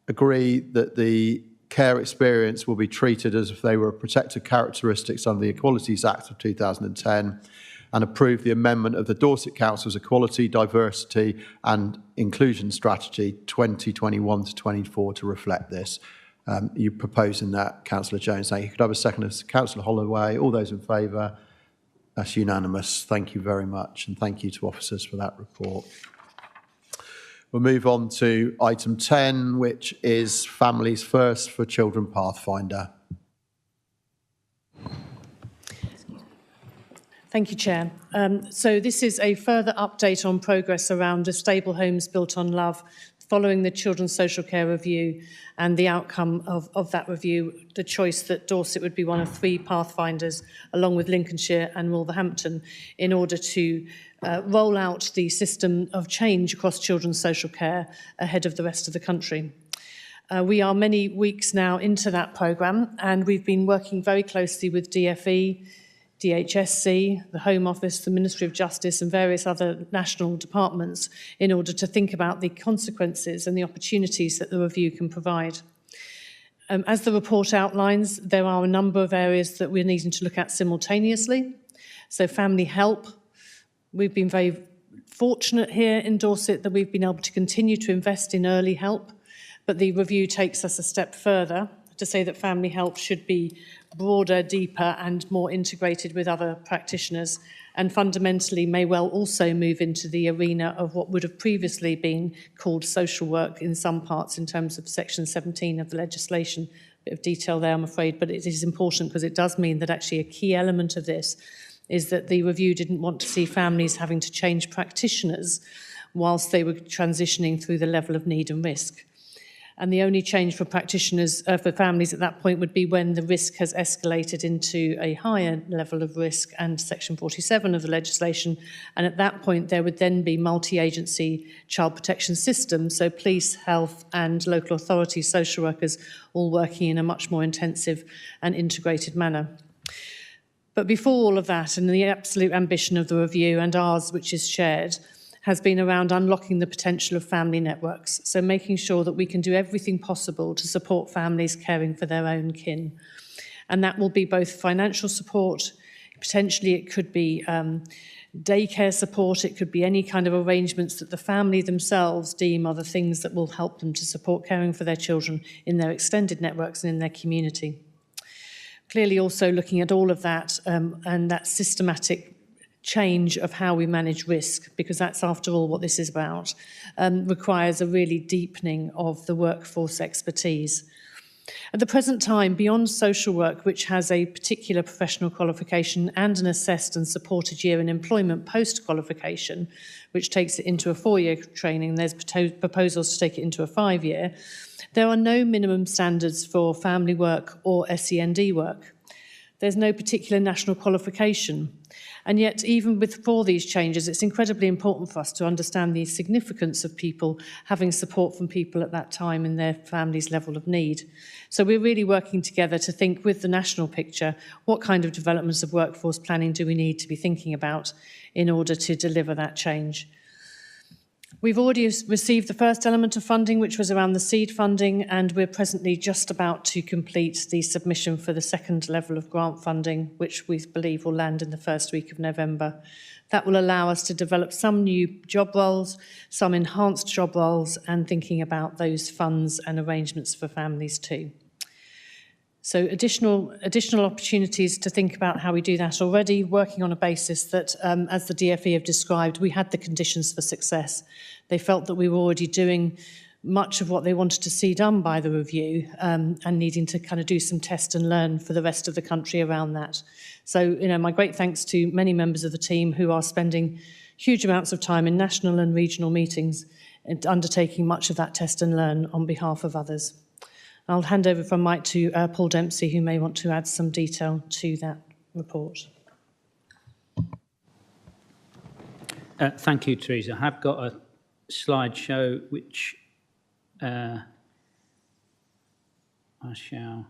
agree that the care experience will be treated as if they were protected characteristics under the Equalities Act of 2010, and approve the amendment of the Dorset Council's Equality, Diversity and Inclusion Strategy 2021 to 24 to reflect this. You proposing that, Councillor Jones. Now, you could have a second of Councillor Holloway. All those in favour? That's unanimous. Thank you very much, and thank you to officers for that report. We'll move on to item 10, which is Families First for Children Pathfinder. Thank you, Chair. So this is a further update on progress around a stable homes built on love following the Children's Social Care Review and the outcome of that review, the choice that Dorset would be one of 3 pathfinders, along with Lincolnshire and Wolverhampton, in order to roll out the system of change across children's social care ahead of the rest of the country. We are many weeks now into that programme, and we've been working very closely with DFE, DHSC, the Home Office, the Ministry of Justice and various other national departments in order to think about the consequences and the opportunities that the review can provide. As the report outlines, there are a number of areas that we're needing to look at simultaneously. So family help, we've been very fortunate here in Dorset that we've been able to continue to invest in early help, but the review takes us a step further to say that family help should be broader, deeper and more integrated with other practitioners, and fundamentally may well also move into the arena of what would have previously been called social work in some parts in terms of section 17 of the legislation. A bit of detail there, I'm afraid, but it is important because it does mean that actually a key element of this is that the review didn't want to see families having to change practitioners whilst they were transitioning through the level of need and risk. And the only change for practitioners, for families at that point, would be when the risk has escalated into a higher level of risk and section 47 of the legislation. And at that point, there would then be multi-agency child protection systems, so police, health and local authorities, social workers, all working in a much more intensive and integrated manner. But before all of that, and the absolute ambition of the review and ours, which is shared, has been around unlocking the potential of family networks, so making sure that we can do everything possible to support families caring for their own kin. And that will be both financial support, potentially it could be daycare support, it could be any kind of arrangements that the family themselves deem are the things that will help them to support caring for their children in their extended networks and in their community. Clearly also looking at all of that and that systematic change of how we manage risk, because that's after all what this is about, requires a really deepening of the workforce expertise. At the present time, beyond social work, which has a particular professional qualification and an assessed and supported year in employment post-qualification, which takes it into a 4-year training, there's proposals to take it into a 5-year, there are no minimum standards for family work or SEND work. There's no particular national qualification. And yet, even for these changes, it's incredibly important for us to understand the significance of people having support from people at that time in their family's level of need. So we're really working together to think with the national picture, what kind of developments of workforce planning do we need to be thinking about in order to deliver that change? We've already received the first element of funding, which was around the seed funding, and we're presently just about to complete the submission for the second level of grant funding, which we believe will land in the first week of November. That will allow us to develop some new job roles, some enhanced job roles, and thinking about those funds and arrangements for families too. So additional opportunities to think about how we do that already, working on a basis that, as the DFE have described, we had the conditions for success. They felt that we were already doing much of what they wanted to see done by the review and needing to kind of do some test and learn for the rest of the country around that. So, my great thanks to many members of the team who are spending huge amounts of time in national and regional meetings and undertaking much of that test and learn on behalf of others. I'll hand over from Mike to Paul Dempsey, who may want to add some detail to that report. Thank you, Teresa. I have got a slideshow which I shall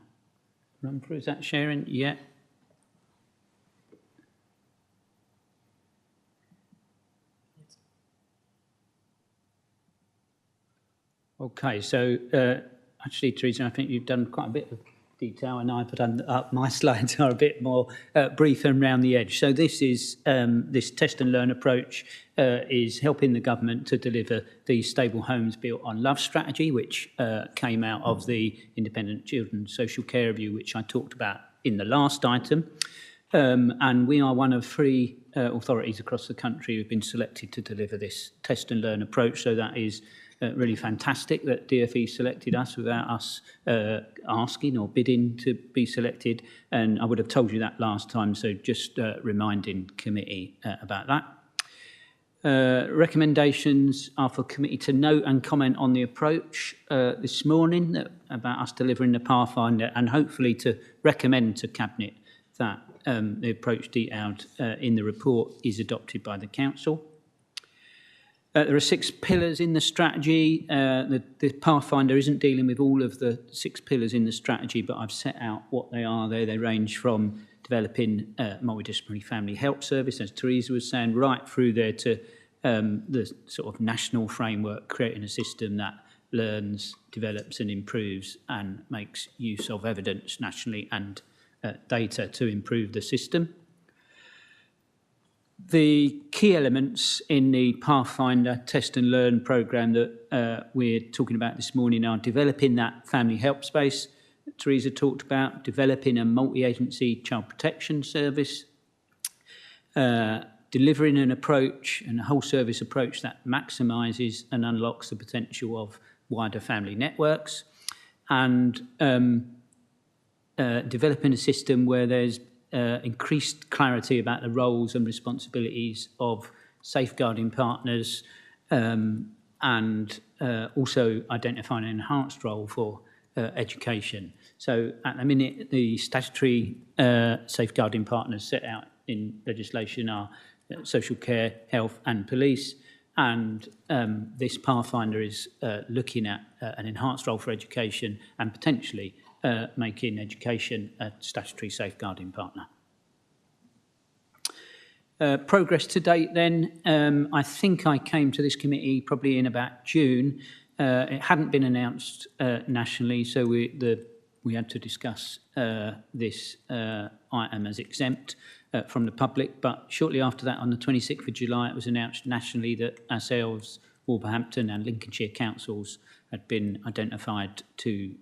run through. Is that sharing? Yeah. Okay, so actually, Teresa, I think you've done quite a bit of detail, and I've done my slides are a bit more brief and round the edge. So this is this test and learn approach is helping the government to deliver the Stable Homes Built on Love strategy, which came out of the Independent Children's Social Care Review, which I talked about in the last item. And we are one of 3 authorities across the country who've been selected to deliver this test and learn approach. So that is really fantastic that DFE selected us without us asking or bidding to be selected. And I would have told you that last time, so just reminding committee about that. Recommendations are for committee to note and comment on the approach this morning about us delivering the Pathfinder, and hopefully to recommend to Cabinet that the approach detailed in the report is adopted by the Council. There are 6 pillars in the strategy. The Pathfinder isn't dealing with all of the 6 pillars in the strategy, but I've set out what they are there. They range from developing multidisciplinary family help service, as Teresa was saying, right through there to the sort of national framework, creating a system that learns, develops and improves and makes use of evidence nationally and data to improve the system. The key elements in the Pathfinder Test and Learn programme that we're talking about this morning are developing that family help space that Teresa talked about, developing a multi-agency child protection service, delivering an approach and a whole service approach that maximises and unlocks the potential of wider family networks, and developing a system where there's increased clarity about the roles and responsibilities of safeguarding partners, and also identifying an enhanced role for education. So at the minute, the statutory safeguarding partners set out in legislation are social care, health and police, and this Pathfinder is looking at an enhanced role for education and potentially making education a statutory safeguarding partner. Progress to date then, I think I came to this committee probably in about June. It hadn't been announced nationally, so we had to discuss this item as exempt from the public, but shortly after that, on the 26th of July, it was announced nationally that ourselves, Wolverhampton and Lincolnshire councils had been identified to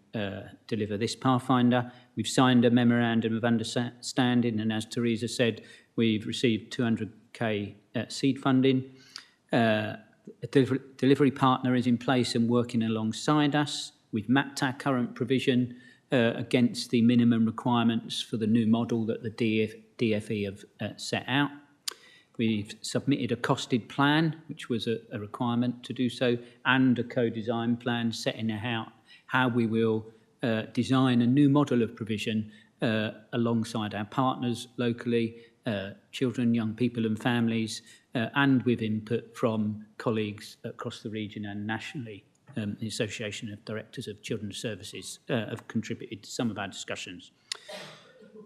deliver this Pathfinder. We've signed a memorandum of understanding, and as Teresa said, we've received 200k seed funding. A delivery partner is in place and working alongside us. We've mapped our current provision against the minimum requirements for the new model that the DFE have set out. We've submitted a costed plan, which was a requirement to do so, and a co-design plan setting out how we will design a new model of provision alongside our partners locally, children, young people and families, and with input from colleagues across the region and nationally. The Association of Directors of Children's Services have contributed to some of our discussions.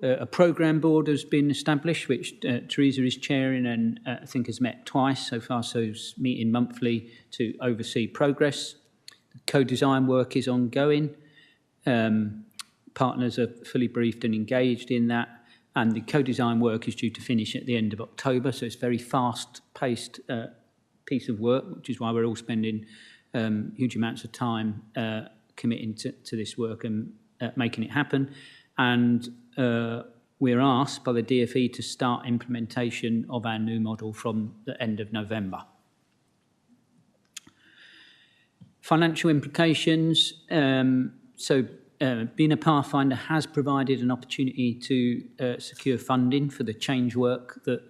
A programme board has been established, which Teresa is chairing and I think has met twice so far, so it's meeting monthly to oversee progress. The co-design work is ongoing. Partners are fully briefed and engaged in that, and the co-design work is due to finish at the end of October, so it's a very fast-paced piece of work, which is why we're all spending huge amounts of time committing to this work and making it happen. And we're asked by the DFE to start implementation of our new model from the end of November. Financial implications. Being a Pathfinder has provided an opportunity to secure funding for the change work that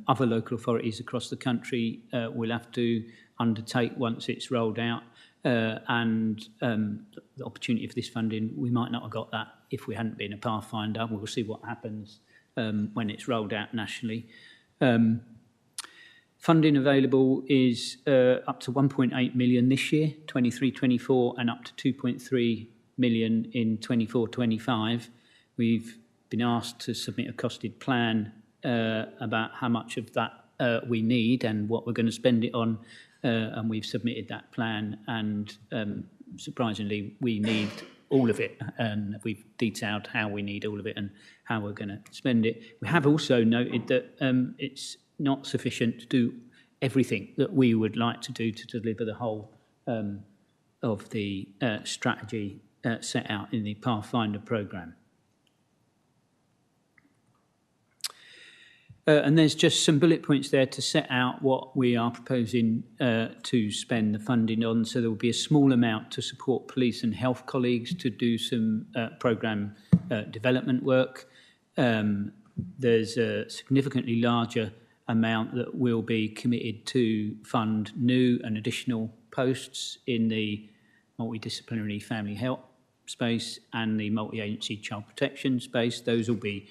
other local authorities across the country will have to undertake once it's rolled out. And the opportunity for this funding, we might not have got that if we hadn't been a Pathfinder. We'll see what happens when it's rolled out nationally. Funding available is up to 1.8 million this year, 23-24, and up to 2.3 million in 24-25. We've been asked to submit a costed plan about how much of that we need and what we're going to spend it on. And we've submitted that plan, and surprisingly, we need all of it, and we've detailed how we need all of it and how we're going to spend it. We have also noted that it's not sufficient to do everything that we would like to do to deliver the whole of the strategy set out in the Pathfinder programme. And there's just some bullet points there to set out what we are proposing to spend the funding on. So there will be a small amount to support police and health colleagues to do some programme development work. There's a significantly larger amount that will be committed to fund new and additional posts in the multidisciplinary family health space and the multi-agency child protection space. Those will be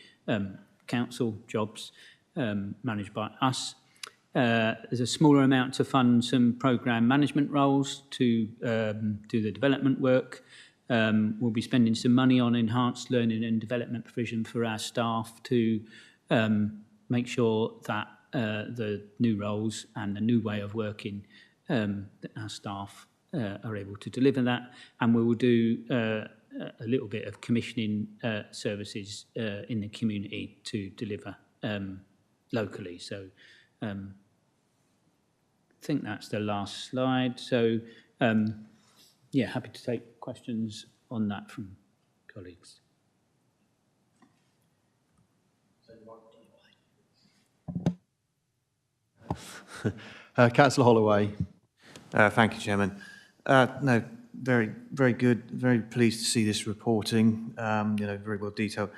council jobs managed by us. There's a smaller amount to fund some programme management roles to do the development work. We'll be spending some money on enhanced learning and development provision for our staff to make sure that the new roles and the new way of working, that our staff are able to deliver that. And we will do a little bit of commissioning services in the community to deliver locally. So I think that's the last slide. So yeah, happy to take questions on that from colleagues. Councillor Holloway. Thank you, Chairman. No, very, very good. Very pleased to see this reporting. Very well detailed.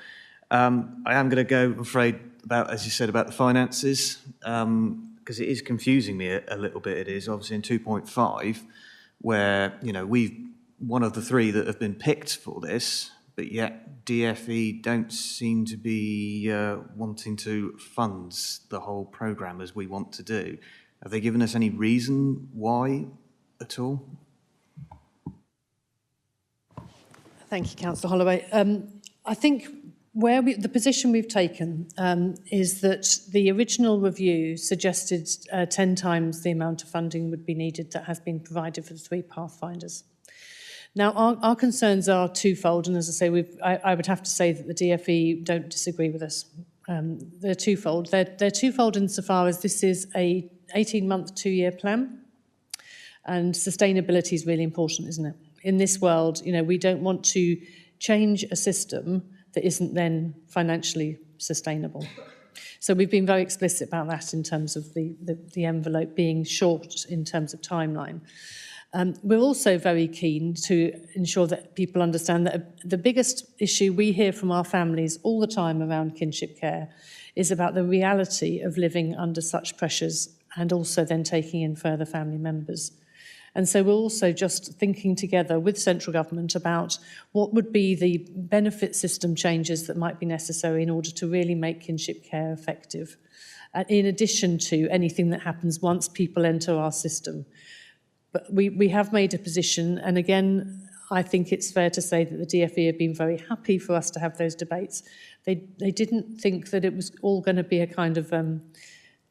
I am going to go, I'm afraid, about, as you said, about the finances, because it is confusing me a little bit. It is obviously in 2.5, where we've one of the three that have been picked for this, but yet DFE don't seem to be wanting to fund the whole programme as we want to do. Have they given us any reason why at all? Thank you, Councillor Holloway. I think the position we've taken is that the original review suggested 10 times the amount of funding would be needed that has been provided for the 3 pathfinders. Now, our concerns are twofold, and as I say, I would have to say that the DFE don't disagree with us. They're twofold. They're twofold insofar as this is a 18-month, 2-year plan, and sustainability is really important, isn't it? In this world, we don't want to change a system that isn't then financially sustainable. So we've been very explicit about that in terms of the envelope being short in terms of timeline. We're also very keen to ensure that people understand that the biggest issue we hear from our families all the time around kinship care is about the reality of living under such pressures and also then taking in further family members. And so we're also just thinking together with central government about what would be the benefit system changes that might be necessary in order to really make kinship care effective, in addition to anything that happens once people enter our system. But we have made a position, and again, I think it's fair to say that the DFE have been very happy for us to have those debates. They didn't think that it was all going to be a kind of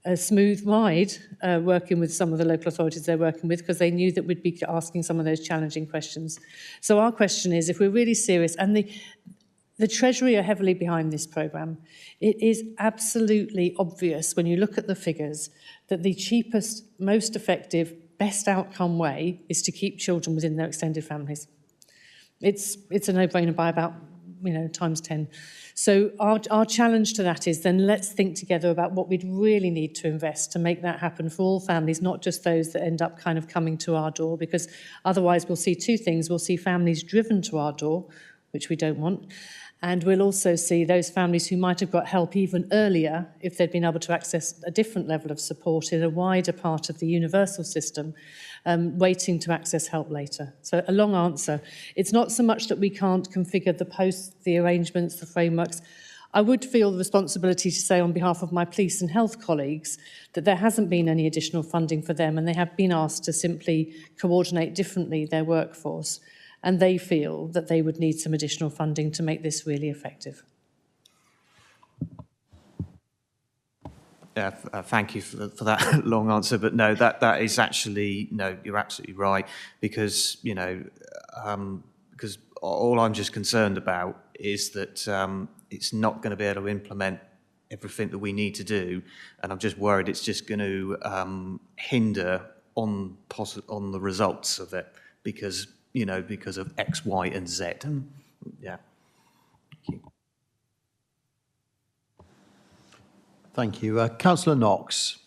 a smooth ride working with some of the local authorities they're working with, because they knew that we'd be asking some of those challenging questions. So our question is, if we're really serious, and the Treasury are heavily behind this programme, it is absolutely obvious when you look at the figures that the cheapest, most effective, best outcome way is to keep children within their extended families. It's a no-brainer by about times 10. So our challenge to that is then let's think together about what we'd really need to invest to make that happen for all families, not just those that end up kind of coming to our door, because otherwise we'll see two things. We'll see families driven to our door, which we don't want, and we'll also see those families who might have got help even earlier if they'd been able to access a different level of support in a wider part of the universal system, waiting to access help later. So a long answer. It's not so much that we can't configure the posts, the arrangements, the frameworks. I would feel the responsibility to say on behalf of my police and health colleagues that there hasn't been any additional funding for them, and they have been asked to simply coordinate differently their workforce. And they feel that they would need some additional funding to make this really effective. Yeah, thank you for that long answer, but no, that is actually, no, you're absolutely right, because, because all I'm just concerned about is that it's not going to be able to implement everything that we need to do, and I'm just worried it's just going to hinder on the results of it, because of X, Y, and Z. Yeah. Thank you. Thank you. Councillor Knox.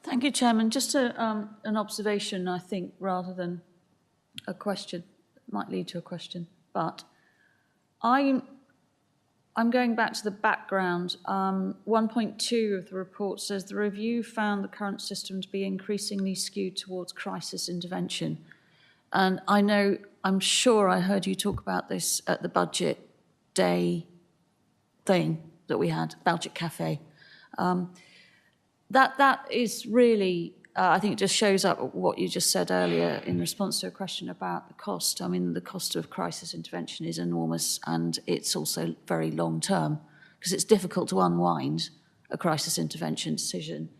Thank you, Chairman. Just an observation, I think, rather than a question. It might lead to a question. But I'm I'm going back to the background. 1.2 of the report says the review found the current system to be increasingly skewed towards crisis intervention. And I'm sure I heard you talk about this at the budget day thing that we had, Budget Cafe. That is really, I think it just shows up what you just said earlier in response to a question about the cost. I mean, the cost of crisis intervention is enormous, and it's also very long term, because it's difficult to unwind a crisis intervention decision.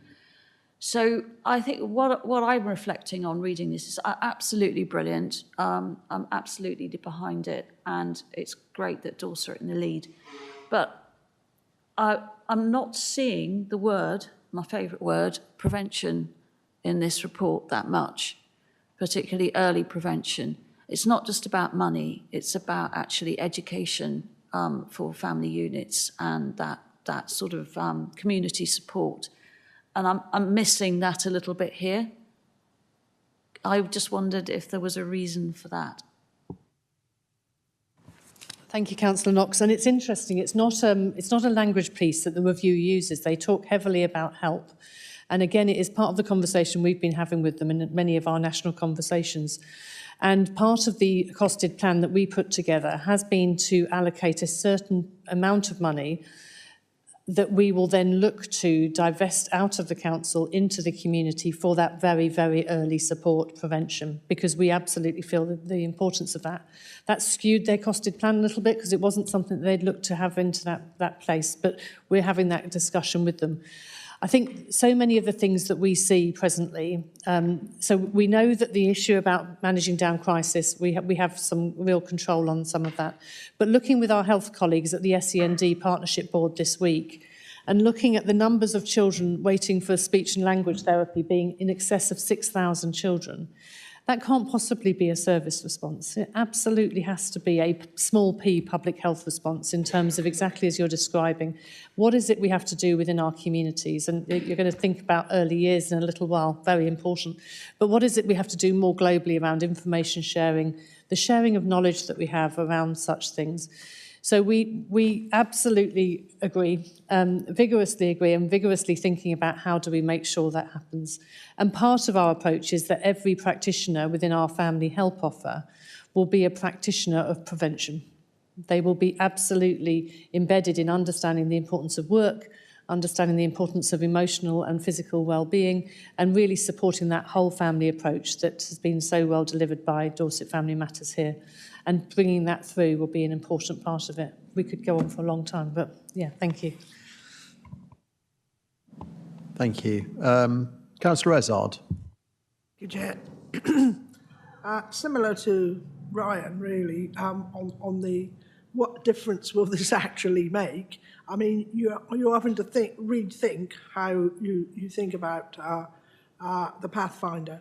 So I think what I'm reflecting on reading this is absolutely brilliant. I'm absolutely behind it, and it's great that Dorset are in the lead. But I'm not seeing the word, my favourite word, prevention, in this report that much, particularly early prevention. It's not just about money, it's about actually education for family units and that sort of community support. And I'm missing that a little bit here. I just wondered if there was a reason for that. Thank you, Councillor Knox. And it's interesting, it's not a language piece that the review uses. They talk heavily about help. And again, it is part of the conversation we've been having with them in many of our national conversations. And part of the costed plan that we put together has been to allocate a certain amount of money that we will then look to divest out of the council into the community for that very, very early support prevention, because we absolutely feel the importance of that. That skewed their costed plan a little bit because it wasn't something that they'd looked to have into that place, but we're having that discussion with them. I think so many of the things that we see presently, so we know that the issue about managing down crisis, we have some real control on some of that. But looking with our health colleagues at the SEND Partnership Board this week, and looking at the numbers of children waiting for speech and language therapy being in excess of 6,000 children, that can't possibly be a service response. It absolutely has to be a small p public health response in terms of exactly as you're describing. What is it we have to do within our communities? And you're going to think about early years in a little while, very important. But what is it we have to do more globally around information sharing, the sharing of knowledge that we have around such things? So we absolutely agree, vigorously agree, and vigorously thinking about how do we make sure that happens. And part of our approach is that every practitioner within our family help offer will be a practitioner of prevention. They will be absolutely embedded in understanding the importance of work, understanding the importance of emotional and physical well-being, and really supporting that whole family approach that has been so well delivered by Dorset Family Matters here. And bringing that through will be an important part of it. We could go on for a long time, but yeah, thank you. Thank you. Councillor Ezard. Thank you, Chair. Similar to Ryan, really, on the what difference will this actually make? I mean, you're having to rethink how you think about the Pathfinder.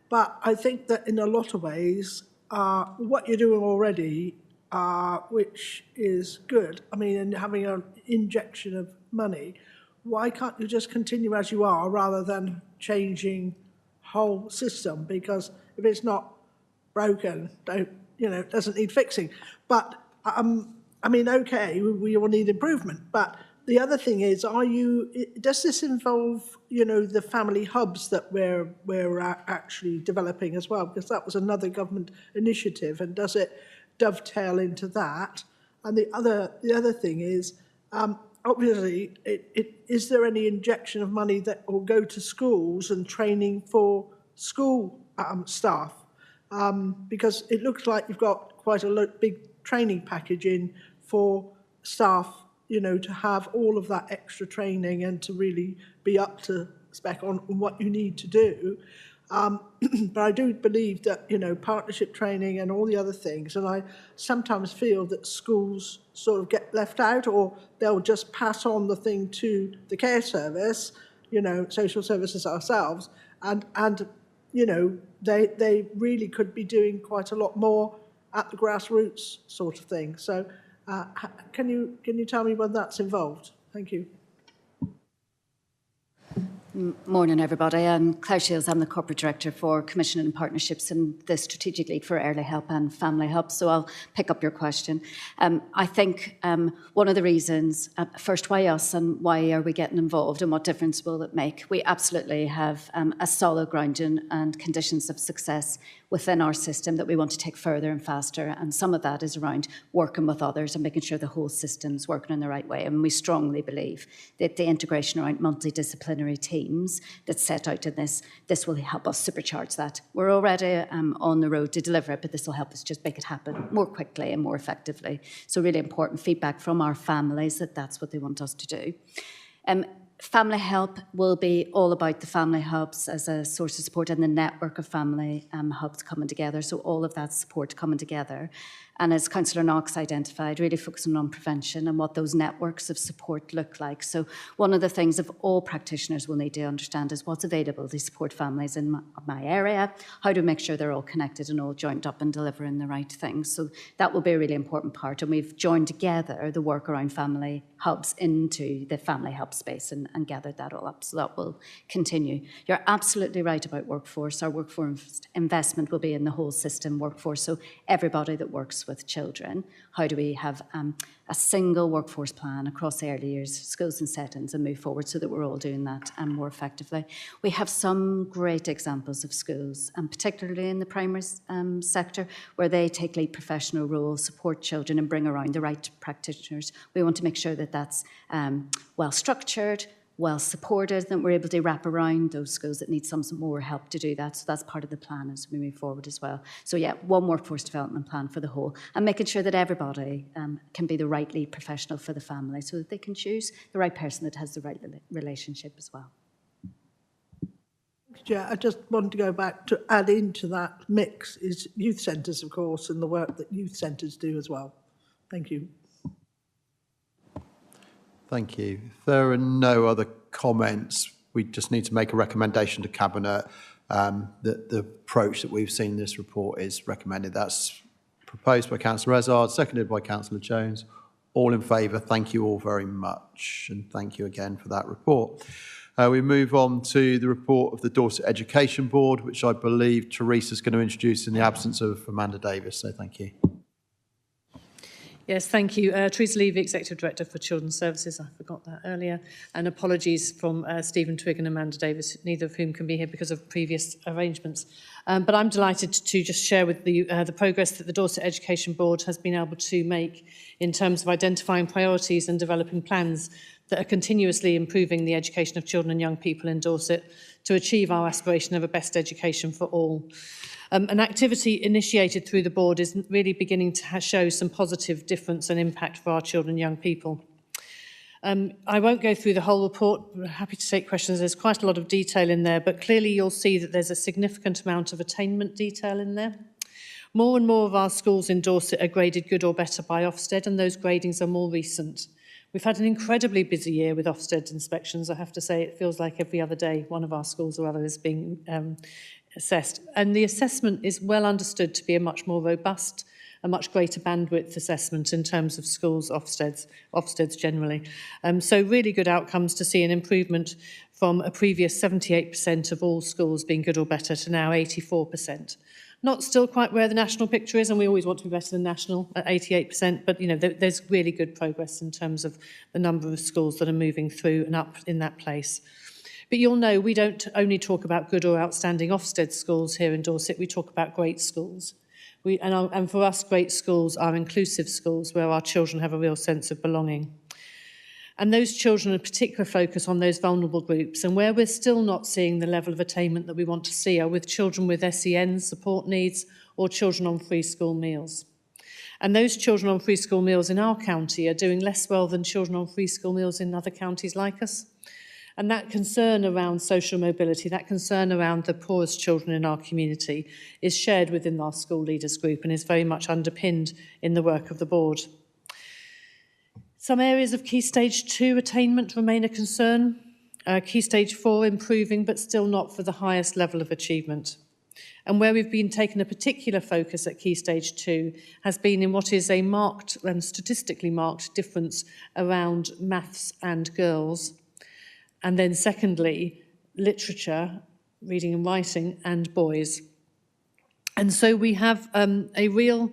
But I think that in a lot of ways, what you're doing already, which is good, I mean, and having an injection of money, why can't you just continue as you are rather than changing whole system? Because if it's not broken, it doesn't need fixing. But I mean, okay, we all need improvement. But the other thing is, does this involve, the family hubs that we're actually developing as well? Because that was another government initiative, and does it dovetail into that? And the other thing is, obviously, is there any injection of money that will go to schools and training for school staff? Because it looks like you've got quite a big training package in for staff, to have all of that extra training and to really be up to spec on what you need to do. But I do believe that, partnership training and all the other things, and I sometimes feel that schools sort of get left out, or they'll just pass on the thing to the care service, social services ourselves, and they really could be doing quite a lot more at the grassroots sort of thing. So can you tell me when that's involved? Thank you. Morning, everybody. I'm Claire Shields. I'm the Corporate Director for Commission and Partnerships and the Strategic Lead for Early Help and Family Help. So I'll pick up your question. I think one of the reasons, first, why us and why are we getting involved and what difference will it make? We absolutely have a solid grounding and conditions of success within our system that we want to take further and faster. And some of that is around working with others and making sure the whole system's working in the right way. And we strongly believe that the integration around multidisciplinary teams that's set out in this will help us supercharge that. We're already on the road to deliver it, but this will help us just make it happen more quickly and more effectively. So really important feedback from our families that that's what they want us to do. Family Help will be all about the family hubs as a source of support and the network of family hubs coming together. So all of that support coming together. And as Councillor Knox identified, really focusing on prevention and what those networks of support look like. So one of the things that all practitioners will need to understand is what's available to support families in my area, how to make sure they're all connected and all joined up and delivering the right things. So that will be a really important part. And we've joined together the work around family hubs into the family help space and gathered that all up. So that will continue. You're absolutely right about workforce. Our workforce investment will be in the whole system workforce. So everybody that works with children, how do we have a single workforce plan across early years, schools and settings, and move forward so that we're all doing that more effectively. We have some great examples of schools, and particularly in the primary sector, where they take lead professional roles, support children and bring around the right practitioners. We want to make sure that that's well structured, well supported, that we're able to wrap around those schools that need some more help to do that. So that's part of the plan as we move forward as well. So yeah, one workforce development plan for the whole, and making sure that everybody can be the right lead professional for the family so that they can choose the right person that has the right relationship as well. Yeah, I just wanted to go back to add into that mix is youth centres, of course, and the work that youth centres do as well. Thank you. Thank you. If there are no other comments, we just need to make a recommendation to Cabinet that the approach that we've seen in this report is recommended. That's proposed by Councillor Ezard, seconded by Councillor Jones. All in favour, thank you all very much, and thank you again for that report. We move on to the report of the Dorset Education Board, which I believe Teresa's going to introduce in the absence of Amanda Davis, so thank you. Yes, thank you. Teresa Levy, Executive Director for Children's Services. I forgot that earlier. And apologies from Stephen Twigg and Amanda Davis, neither of whom can be here because of previous arrangements. But I'm delighted to just share with you the progress that the Dorset Education Board has been able to make in terms of identifying priorities and developing plans that are continuously improving the education of children and young people in Dorset to achieve our aspiration of a best education for all. An activity initiated through the board is really beginning to show some positive difference and impact for our children and young people. I won't go through the whole report. We're happy to take questions. There's quite a lot of detail in there, but clearly you'll see that there's a significant amount of attainment detail in there. More and more of our schools in Dorset are graded good or better by Ofsted, and those gradings are more recent. We've had an incredibly busy year with Ofsted inspections. I have to say, it feels like every other day one of our schools or other is being assessed. And the assessment is well understood to be a much more robust, a much greater bandwidth assessment in terms of schools, Ofsteds generally. So really good outcomes to see an improvement from a previous 78% of all schools being good or better to now 84%. Not still quite where the national picture is, and we always want to be better than national at 88%, but you know, there's really good progress in terms of the number of schools that are moving through and up in that place. But you'll know we don't only talk about good or outstanding Ofsted schools here in Dorset, we talk about great schools. And for us, great schools are inclusive schools where our children have a real sense of belonging. And those children are particular focus on those vulnerable groups, and where we're still not seeing the level of attainment that we want to see are with children with SEN support needs or children on free school meals. And those children on free school meals in our county are doing less well than children on free school meals in other counties like us. And that concern around social mobility, that concern around the poorest children in our community is shared within our school leaders group and is very much underpinned in the work of the board. Some areas of Key Stage 2 attainment remain a concern. Key Stage 4 improving, but still not for the highest level of achievement. And where we've been taking a particular focus at Key Stage 2 has been in what is a marked and statistically marked difference around maths and girls. And then secondly, literature, reading and writing, and boys. And so we have a real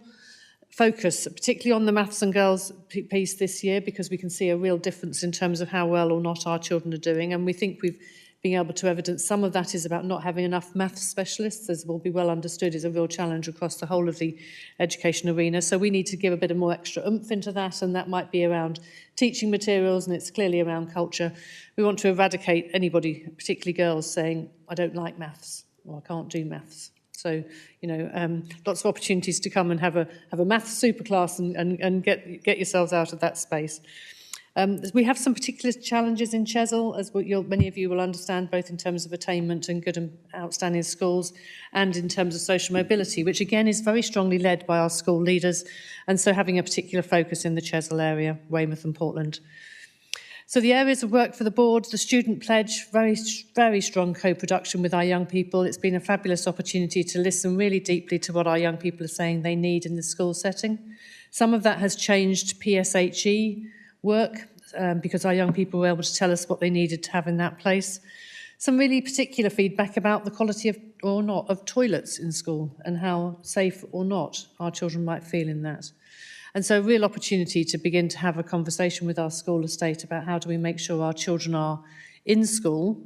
focus, particularly on the maths and girls piece this year, because we can see a real difference in terms of how well or not our children are doing. And we think we've been able to evidence some of that is about not having enough maths specialists, as will be well understood, is a real challenge across the whole of the education arena. So we need to give a bit of more extra oomph into that, and that might be around teaching materials, and it's clearly around culture. We want to eradicate anybody, particularly girls, saying, I don't like maths, or I can't do maths. So, lots of opportunities to come and have a maths superclass and get yourselves out of that space. We have some particular challenges in Chesil, as many of you will understand, both in terms of attainment and good and outstanding schools, and in terms of social mobility, which again is very strongly led by our school leaders, and so having a particular focus in the Chesil area, Weymouth and Portland. So the areas of work for the board, the student pledge, very, very strong co-production with our young people. It's been a fabulous opportunity to listen really deeply to what our young people are saying they need in the school setting. Some of that has changed PSHE work because our young people were able to tell us what they needed to have in that place. Some really particular feedback about the quality of, or not, of toilets in school and how safe or not our children might feel in that. And so a real opportunity to begin to have a conversation with our school estate about how do we make sure our children are in school.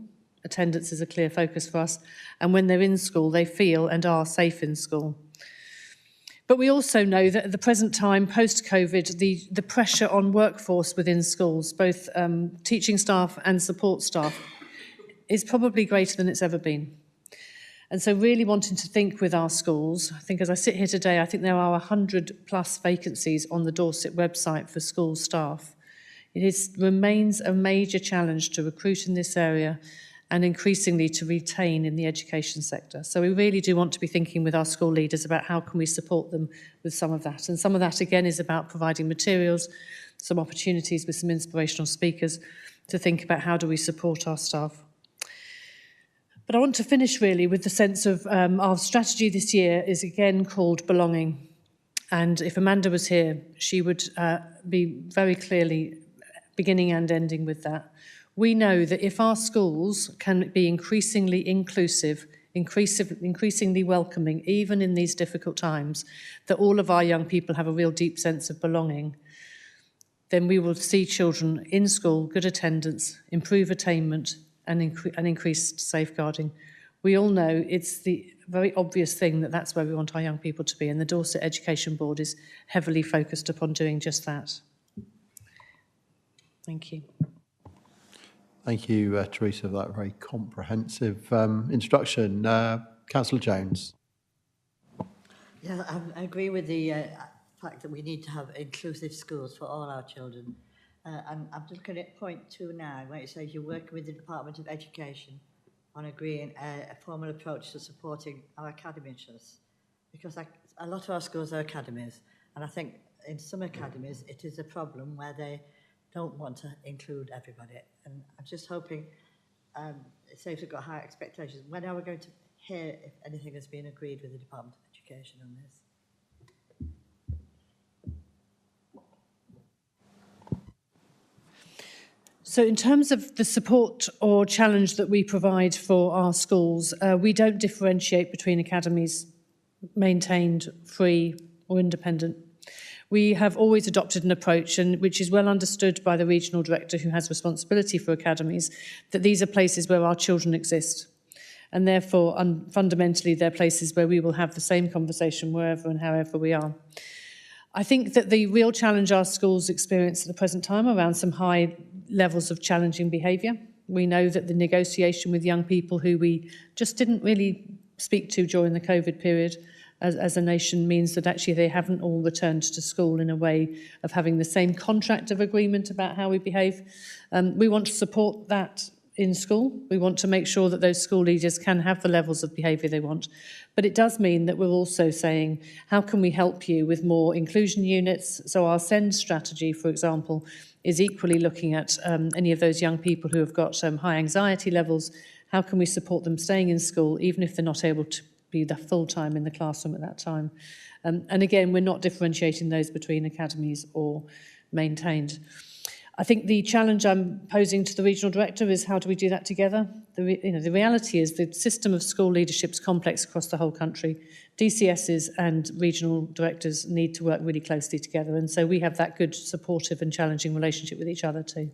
Attendance is a clear focus for us. And when they're in school, they feel and are safe in school. But we also know that at the present time, post-COVID, the pressure on workforce within schools, both teaching staff and support staff, is probably greater than it's ever been. And so really wanting to think with our schools, I think as I sit here today, I think there are 100 plus vacancies on the Dorset website for school staff. It remains a major challenge to recruit in this area and increasingly to retain in the education sector. So we really do want to be thinking with our school leaders about how can we support them with some of that. And some of that, again, is about providing materials, some opportunities with some inspirational speakers to think about how do we support our staff. But I want to finish really with the sense of our strategy this year is again called belonging. And if Amanda was here, she would be very clearly beginning and ending with that. We know that if our schools can be increasingly inclusive, increasingly welcoming, even in these difficult times, that all of our young people have a real deep sense of belonging, then we will see children in school, good attendance, improve attainment, and increased safeguarding. We all know it's the very obvious thing that that's where we want our young people to be, and the Dorset Education Board is heavily focused upon doing just that. Thank you. Thank you, Teresa, for that very comprehensive introduction. Councillor Jones. Yeah, I agree with the fact that we need to have inclusive schools for all our children. And I'm looking at point 2 now, where it says you're working with the Department of Education on agreeing a formal approach to supporting our academy trusts. Because a lot of our schools are academies, and I think in some academies it is a problem where they don't want to include everybody. And I'm just hoping, say if we've got high expectations, when are we going to hear if anything has been agreed with the Department of Education on this? So in terms of the support or challenge that we provide for our schools, we don't differentiate between academies maintained, free or independent. We have always adopted an approach, and which is well understood by the regional director who has responsibility for academies, that these are places where our children exist. And therefore, fundamentally, they're places where we will have the same conversation wherever and however we are. I think that the real challenge our schools experience at the present time around some high levels of challenging behaviour. We know that the negotiation with young people who we just didn't really speak to during the COVID period as a nation means that actually they haven't all returned to school in a way of having the same contract of agreement about how we behave. We want to support that in school. We want to make sure that those school leaders can have the levels of behaviour they want. But it does mean that we're also saying, how can we help you with more inclusion units? So our SEND strategy, for example, is equally looking at any of those young people who have got high anxiety levels. How can we support them staying in school, even if they're not able to be the full time in the classroom at that time? And again, we're not differentiating those between academies or maintained. I think the challenge I'm posing to the regional director is how do we do that together? The reality is the system of school leadership is complex across the whole country. DCSs and regional directors need to work really closely together, and so we have that good, supportive and challenging relationship with each other too.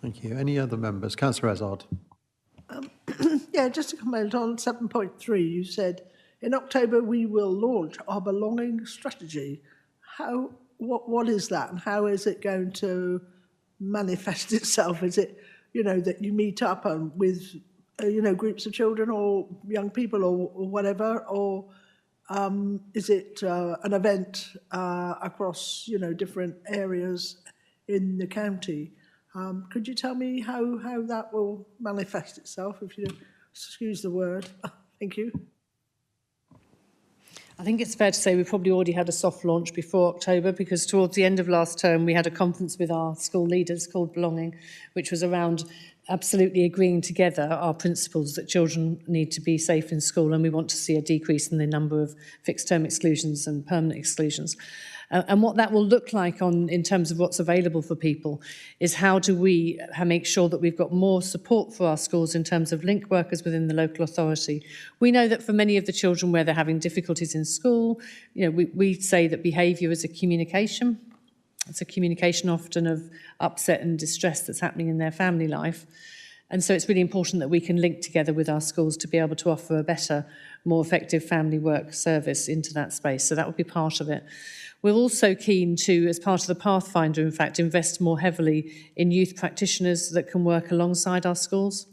Thank you. Any other members? Councillor Azard. Yeah, just to comment on 7.3, you said, in October we will launch our belonging strategy. What is that, and how is it going to manifest itself? Is it, that you meet up with, groups of children or young people or whatever, or is it an event across, different areas in the county? Could you tell me how that will manifest itself, if you excuse the word? Thank you. I think it's fair to say we probably already had a soft launch before October, because towards the end of last term we had a conference with our school leaders called Belonging, which was around absolutely agreeing together our principles that children need to be safe in school, and we want to see a decrease in the number of fixed-term exclusions and permanent exclusions. And what that will look like in terms of what's available for people is how do we make sure that we've got more support for our schools in terms of link workers within the local authority. We know that for many of the children where they're having difficulties in school, we say that behaviour is a communication. It's a communication often of upset and distress that's happening in their family life. And so it's really important that we can link together with our schools to be able to offer a better, more effective family work service into that space. So that would be part of it. We're also keen to, as part of the Pathfinder, in fact, invest more heavily in youth practitioners that can work alongside our schools.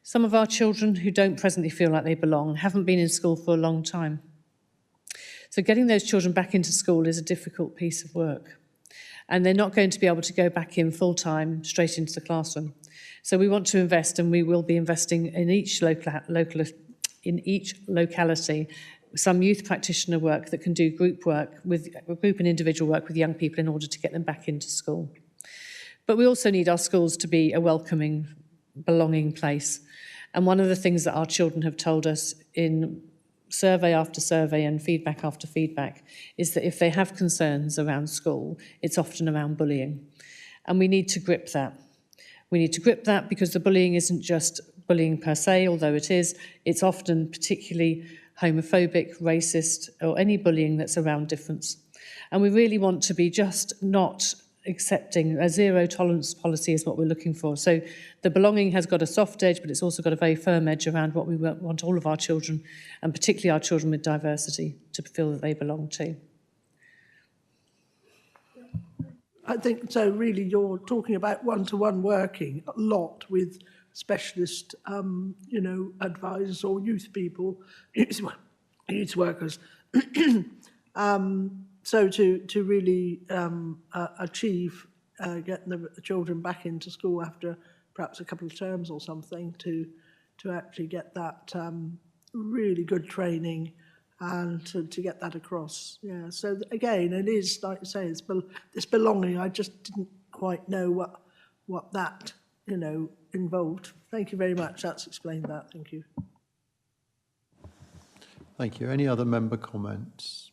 Some of our children who don't presently feel like they belong haven't been in school for a long time. So getting those children back into school is a difficult piece of work. And they're not going to be able to go back in full-time straight into the classroom. So we want to invest, and we will be investing in each locality, some youth practitioner work that can do group and individual work with young people in order to get them back into school. But we also need our schools to be a welcoming, belonging place. And one of the things that our children have told us in survey after survey and feedback after feedback is that if they have concerns around school, it's often around bullying. And we need to grip that. We need to grip that because the bullying isn't just bullying per se, although it is. It's often particularly homophobic, racist, or any bullying that's around difference. And we really want to be just not accepting. A zero tolerance policy is what we're looking for. So the belonging has got a soft edge, but it's also got a very firm edge around what we want all of our children, and particularly our children with diversity, to feel that they belong to. I think so. Really, you're talking about one-to-one working a lot with specialist, advisors or youth people, youth workers. So to really achieve getting the children back into school after perhaps a couple of terms or something, to actually get that really good training and to get that across. Yeah. So again, it is like you say, it's belonging. I just didn't quite know what that involved. Thank you very much. That's explained that. Thank you. Thank you. Any other member comments?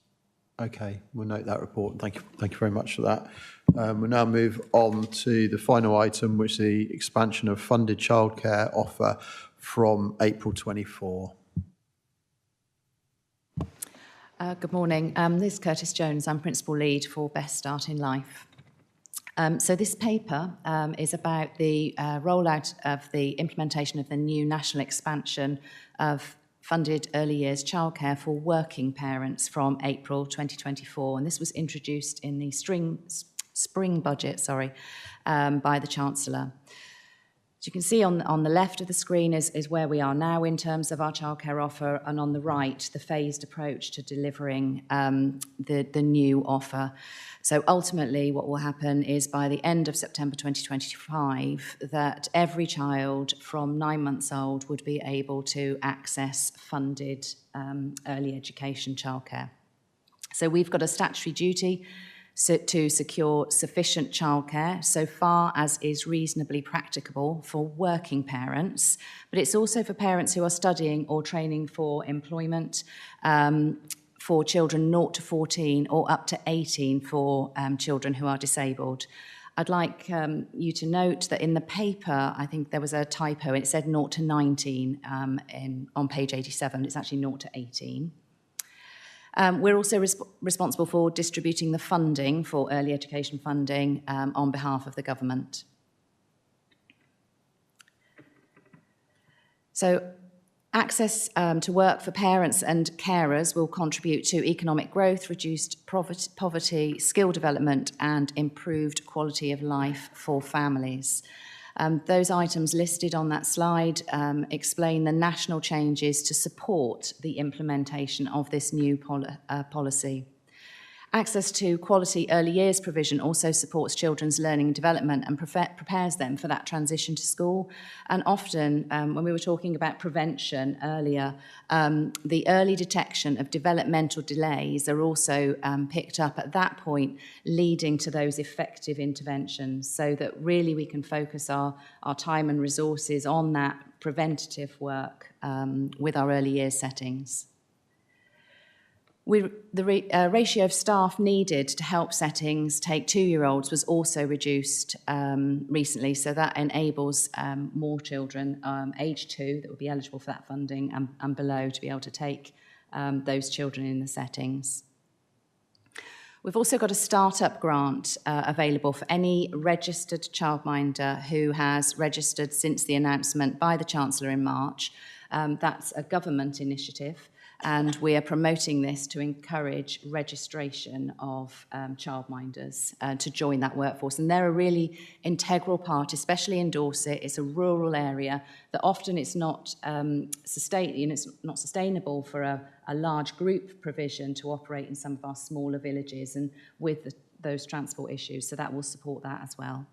Okay, we'll note that report. Thank you very much for that. We'll now move on to the final item, which is the expansion of funded childcare offer from April 24. Good morning. This is Curtis Jones. I'm Principal Lead for Best Start in Life. So this paper is about the rollout of the implementation of the new national expansion of funded early years childcare for working parents from April 2024. And this was introduced in the spring budget, by the Chancellor. As you can see on the left of the screen is where we are now in terms of our childcare offer, and on the right, the phased approach to delivering the new offer. So ultimately, what will happen is by the end of September 2025, that every child from 9 months old would be able to access funded early education childcare. So we've got a statutory duty to secure sufficient childcare so far as is reasonably practicable for working parents, but it's also for parents who are studying or training for employment, for children 0 to 14 or up to 18 for children who are disabled. I'd like you to note that in the paper, I think there was a typo. It said 0 to 19 on page 87. It's actually 0 to 18. We're also responsible for distributing the funding for early education funding on behalf of the government. So access to work for parents and carers will contribute to economic growth, reduced poverty, skill development, and improved quality of life for families. Those items listed on that slide explain the national changes to support the implementation of this new policy. Access to quality early years provision also supports children's learning and development and prepares them for that transition to school. And often, when we were talking about prevention earlier, the early detection of developmental delays are also picked up at that point, leading to those effective interventions, so that really we can focus our time and resources on that preventative work with our early years settings. The ratio of staff needed to help settings take 2-year-olds was also reduced recently, so that enables more children age 2 that will be eligible for that funding and below to be able to take those children in the settings. We've also got a start-up grant available for any registered childminder who has registered since the announcement by the Chancellor in March. That's a government initiative, and we are promoting this to encourage registration of childminders to join that workforce. And they're a really integral part, especially in Dorset. It's a rural area that often it's not sustainable for a large group provision to operate in some of our smaller villages and with those transport issues. So that will support that as well.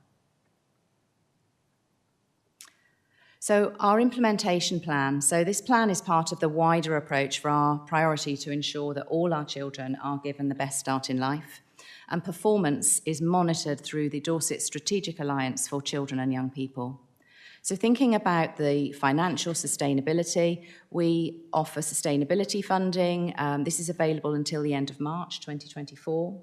So our implementation plan. So this plan is part of the wider approach for our priority to ensure that all our children are given the best start in life. And performance is monitored through the Dorset Strategic Alliance for Children and Young People. So thinking about the financial sustainability, we offer sustainability funding. This is available until the end of March 2024.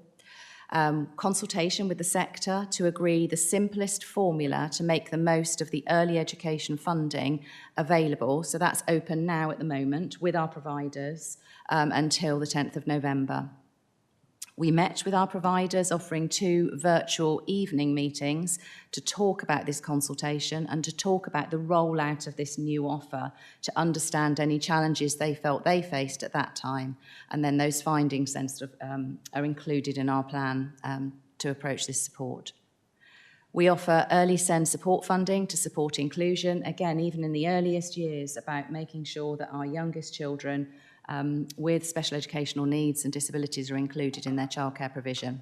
Consultation with the sector to agree the simplest formula to make the most of the early education funding available. So that's open now at the moment with our providers until the 10th of November. We met with our providers, offering 2 virtual evening meetings to talk about this consultation and to talk about the rollout of this new offer, to understand any challenges they felt they faced at that time. And then those findings then are included in our plan to approach this support. We offer early SEND support funding to support inclusion, again, even in the earliest years, about making sure that our youngest children with special educational needs and disabilities are included in their childcare provision.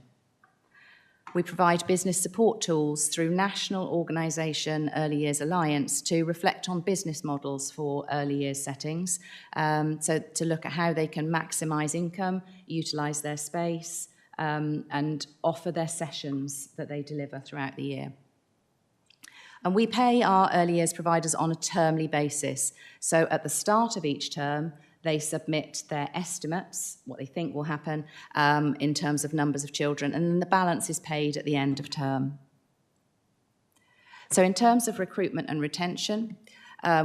We provide business support tools through National Organisation Early Years Alliance to reflect on business models for early years settings, so to look at how they can maximise income, utilise their space, and offer their sessions that they deliver throughout the year. And we pay our early years providers on a termly basis. So at the start of each term, they submit their estimates, what they think will happen in terms of numbers of children, and then the balance is paid at the end of term. So in terms of recruitment and retention,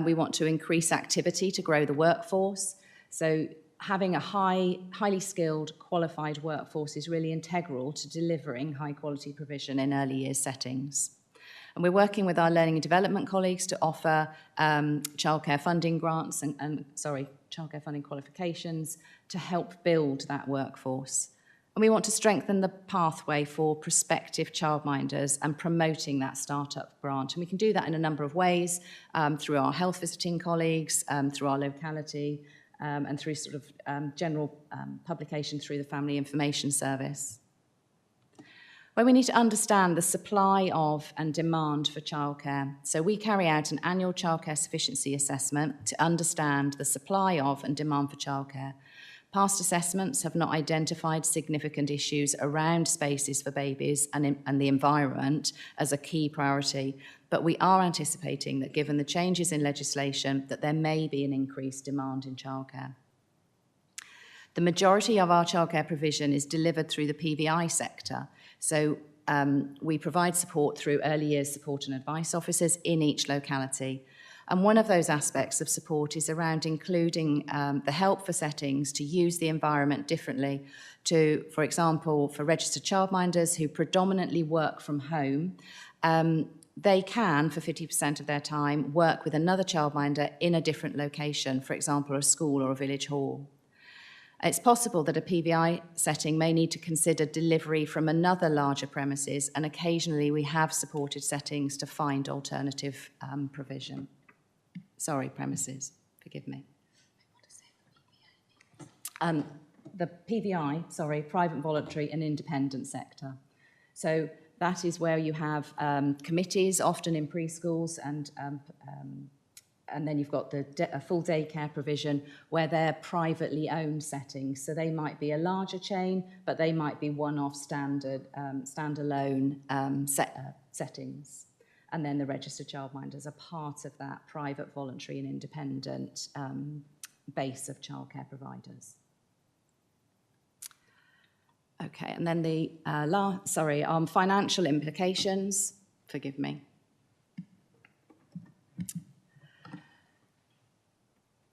we want to increase activity to grow the workforce. So having a highly skilled, qualified workforce is really integral to delivering high quality provision in early years settings. And we're working with our learning and development colleagues to offer childcare funding grants childcare funding qualifications to help build that workforce. And we want to strengthen the pathway for prospective childminders and promoting that startup grant. And we can do that in a number of ways, through our health visiting colleagues, through our locality, and through sort of general publication through the Family Information Service. Where we need to understand the supply of and demand for childcare. So we carry out an annual childcare sufficiency assessment to understand the supply of and demand for childcare. Past assessments have not identified significant issues around spaces for babies and the environment as a key priority, but we are anticipating that given the changes in legislation that there may be an increased demand in childcare. The majority of our childcare provision is delivered through the PVI sector. So we provide support through early years support and advice officers in each locality. And one of those aspects of support is around including the help for settings to use the environment differently to, for example, for registered childminders who predominantly work from home, they can, for 50% of their time, work with another childminder in a different location, for example, a school or a village hall. It's possible that a PVI setting may need to consider delivery from another larger premises, and occasionally we have supported settings to find alternative provision. Sorry, premises, forgive me. The PVI, sorry, private, voluntary and independent sector. So that is where you have committees, often in preschools, and then you've got a full daycare provision where they're privately owned settings. So they might be a larger chain, but they might be one-off standalone settings. And then the registered childminders are part of that private, voluntary and independent base of childcare providers. Okay, and then the financial implications, forgive me.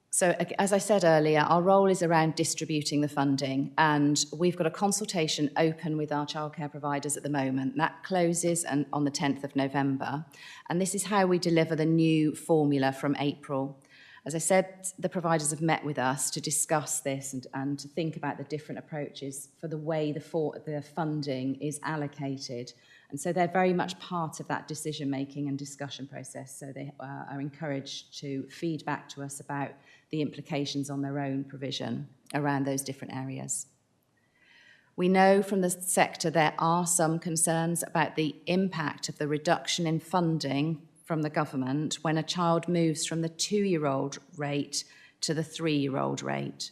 So as I said earlier, our role is around distributing the funding, and we've got a consultation open with our childcare providers at the moment. That closes on the 10th of November, and this is how we deliver the new formula from April. As I said, the providers have met with us to discuss this and to think about the different approaches for the way the funding is allocated. And so they're very much part of that decision-making and discussion process. So they are encouraged to feed back to us about the implications on their own provision around those different areas. We know from the sector there are some concerns about the impact of the reduction in funding from the government when a child moves from the 2-year-old rate to the 3-year-old rate.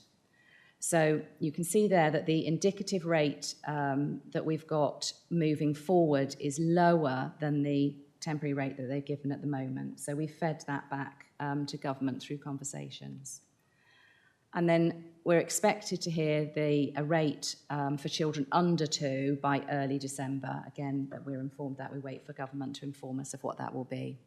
So you can see there that the indicative rate that we've got moving forward is lower than the temporary rate that they're given at the moment. So we fed that back to government through conversations. And then we're expected to hear a rate for children under 2 by early December. Again, that we're informed that we wait for government to inform us of what that will be.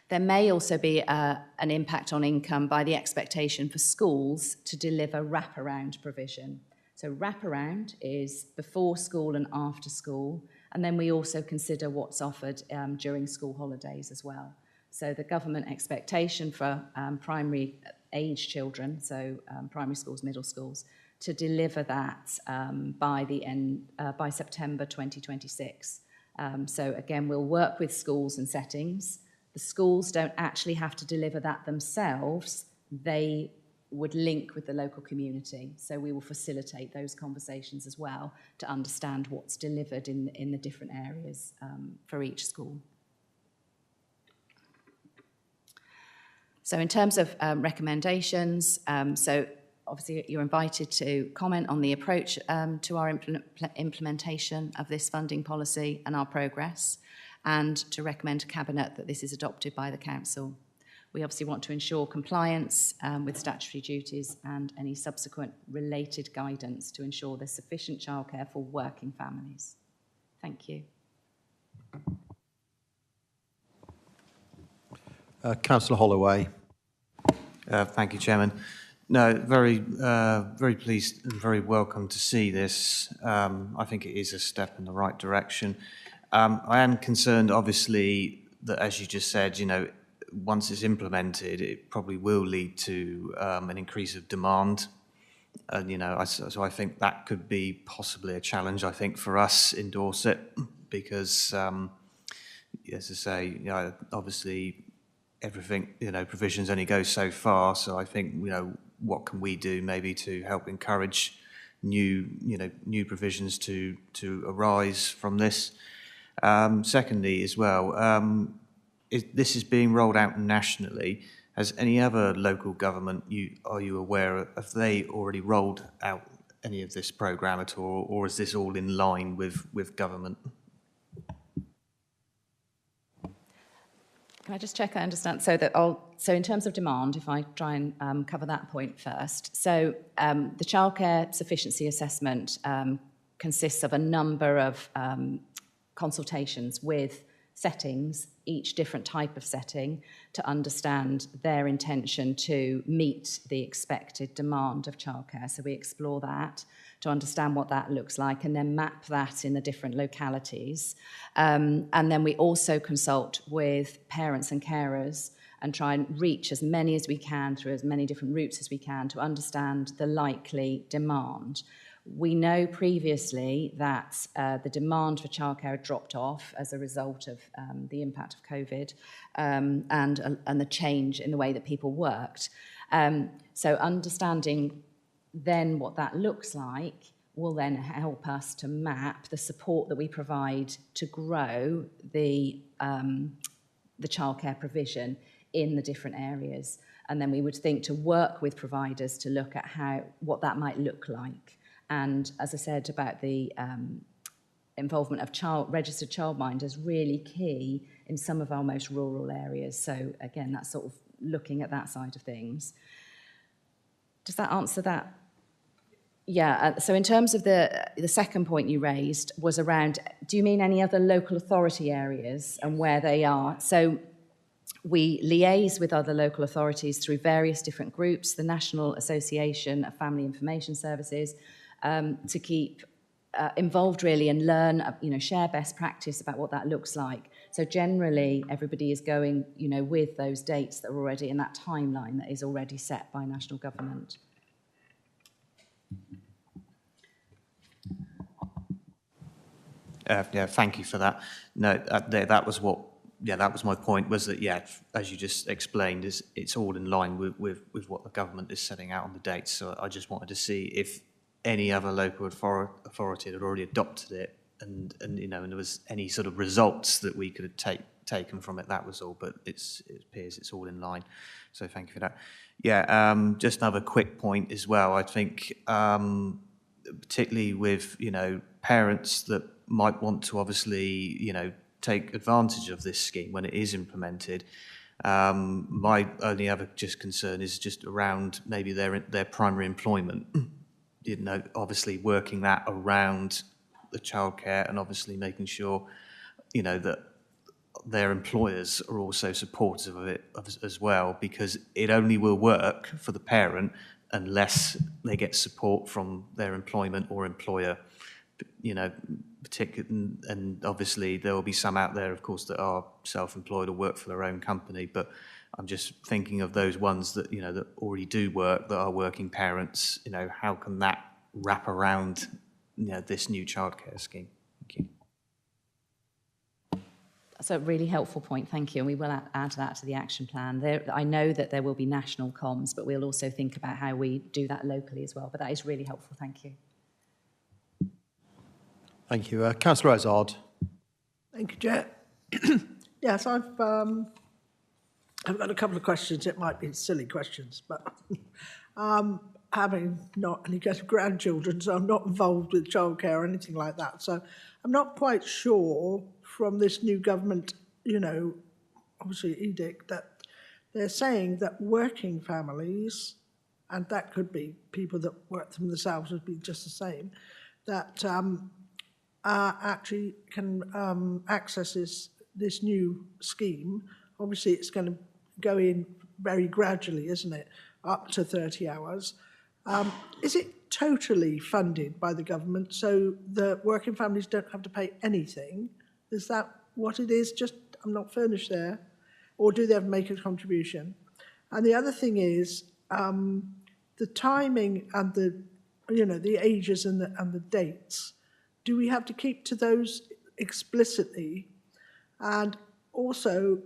There may also be an impact on income by the expectation for schools to deliver wraparound provision. So wraparound is before school and after school, and then we also consider what's offered during school holidays as well. So the government expectation for primary age children, so primary schools, middle schools, to deliver that by September 2026. So again, we'll work with schools and settings. The schools don't actually have to deliver that themselves. They would link with the local community. So we will facilitate those conversations as well to understand what's delivered in the different areas for each school. So in terms of recommendations, so obviously you're invited to comment on the approach to our implementation of this funding policy and our progress, and to recommend to Cabinet that this is adopted by the Council. We obviously want to ensure compliance with statutory duties and any subsequent related guidance to ensure there's sufficient childcare for working families. Thank you. Councillor Holloway. Thank you, Chairman. No, very pleased and very welcome to see this. I think it is a step in the right direction. I am concerned, obviously, that as you just said, once it's implemented, it probably will lead to an increase of demand. And, so I think that could be possibly a challenge, I think, for us in Dorset, because, as I say, obviously everything, provisions only go so far. So I think, what can we do maybe to help encourage new provisions to arise from this? Secondly, as well, this is being rolled out nationally. Has any other local government, are you aware of, have they already rolled out any of this programme at all, or is this all in line with government? Can I just check I understand? So in terms of demand, if I try and cover that point first. So the childcare sufficiency assessment consists of a number of consultations with settings, each different type of setting, to understand their intention to meet the expected demand of childcare. So we explore that to understand what that looks like and then map that in the different localities. And then we also consult with parents and carers and try and reach as many as we can through as many different routes as we can to understand the likely demand. We know previously that the demand for childcare dropped off as a result of the impact of COVID and the change in the way that people worked. So understanding then what that looks like will then help us to map the support that we provide to grow the childcare provision in the different areas. And then we would think to work with providers to look at what that might look like. And as I said about the involvement of registered childminders, really key in some of our most rural areas. So again, that's sort of looking at that side of things. Does that answer that? Yeah, so in terms of the second point you raised was around, do you mean any other local authority areas and where they are? So we liaise with other local authorities through various different groups, the National Association of Family Information Services, to keep involved really and learn, share best practice about what that looks like. So generally, everybody is going, with those dates that are already in that timeline that is already set by national government. Yeah, thank you for that. No, that was my point, was that, yeah, as you just explained, it's all in line with what the government is setting out on the dates. So I just wanted to see if any other local authority had already adopted it and there was any sort of results that we could have taken from it. That was all, but it appears it's all in line. So thank you for that. Yeah, just another quick point as well. I think particularly with, parents that might want to obviously, take advantage of this scheme when it is implemented. My only other just concern is just around maybe their primary employment. Obviously working that around the childcare and obviously making sure, that their employers are also supportive of it as well, because it only will work for the parent unless they get support from their employment or employer, particularly, and obviously there will be some out there, of course, that are self-employed or work for their own company, but I'm just thinking of those ones that, that already do work, that are working parents, how can that wrap around, this new childcare scheme? Thank you. That's a really helpful point, thank you. And we will add that to the action plan. I know that there will be national comms, but we'll also think about how we do that locally as well. But that is really helpful, thank you. Thank you. Councillor Azard. Thank you, Chair. Yes, I've got a couple of questions. It might be silly questions, but having not any grandchildren, so I'm not involved with childcare or anything like that. So I'm not quite sure from this new government, obviously edict, that they're saying that working families, and that could be people that work for themselves, would be just the same, that actually can access this new scheme. Obviously, it's going to go in very gradually, isn't it? Up to 30 hours. Is it totally funded by the government so the working families don't have to pay anything? Is that what it is? Just, I'm not furnished there. Or do they have to make a contribution? And the other thing is the timing and the ages and the dates. Do we have to keep to those explicitly? And also,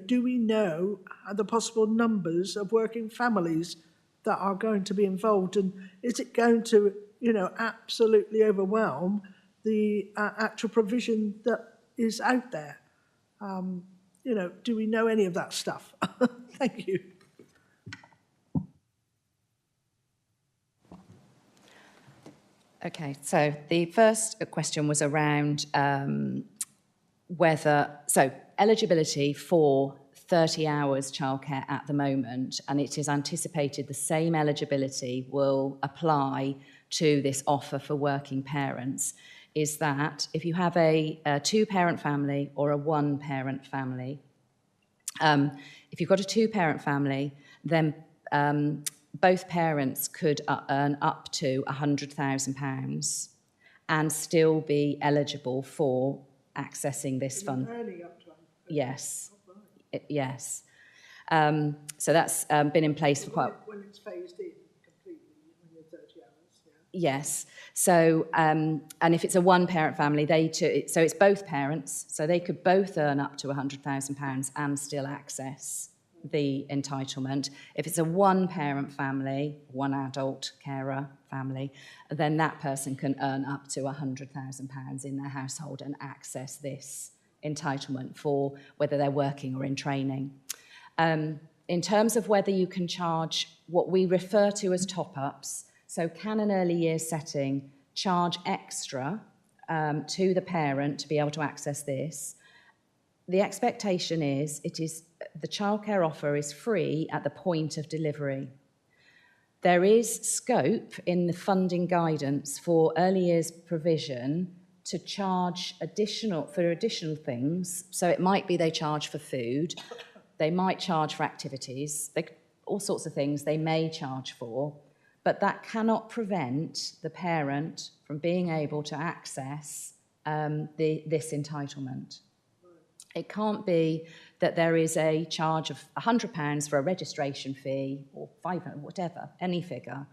do we know the possible numbers of working families that are going to be involved? And is it going to, absolutely overwhelm the actual provision that is out there? Do we know any of that stuff? Thank you. Okay, so the first question was around whether, so eligibility for 30 hours childcare at the moment, and it is anticipated the same eligibility will apply to this offer for working parents, is that if you have a two-parent family or a one-parent family, if you've got a two-parent family, then both parents could earn up to £100,000 and still be eligible for accessing this fund. Earning up to 100,000. Yes. Yes. So that's been in place for quite... When it's phased in completely, when you're 30 hours, yeah. Yes. So, and if it's a one-parent family, so it's both parents, so they could both earn up to £100,000 and still access the entitlement. If it's a one-parent family, one adult carer family, then that person can earn up to £100,000 in their household and access this entitlement for whether they're working or in training. In terms of whether you can charge what we refer to as top-ups, so can an early years setting charge extra to the parent to be able to access this? The expectation is the childcare offer is free at the point of delivery. There is scope in the funding guidance for early years provision to charge additional things. So it might be they charge for food, they might charge for activities, all sorts of things they may charge for, but that cannot prevent the parent from being able to access this entitlement. It can't be that there is a charge of £100 for a registration fee or £500, whatever, any figure,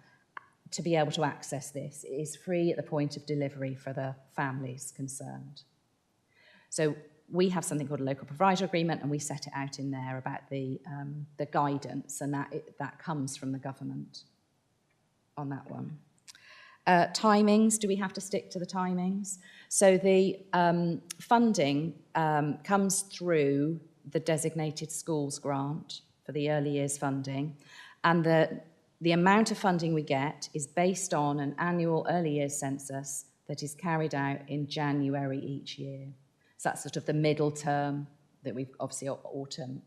to be able to access this. It is free at the point of delivery for the families concerned. So we have something called a local provider agreement, and we set it out in there about the guidance, and that comes from the government on that one. Timings, do we have to stick to the timings? So the funding comes through the designated schools grant for the early years funding, and the amount of funding we get is based on an annual early years census that is carried out in January each year. So that's sort of the middle term that we've obviously autumn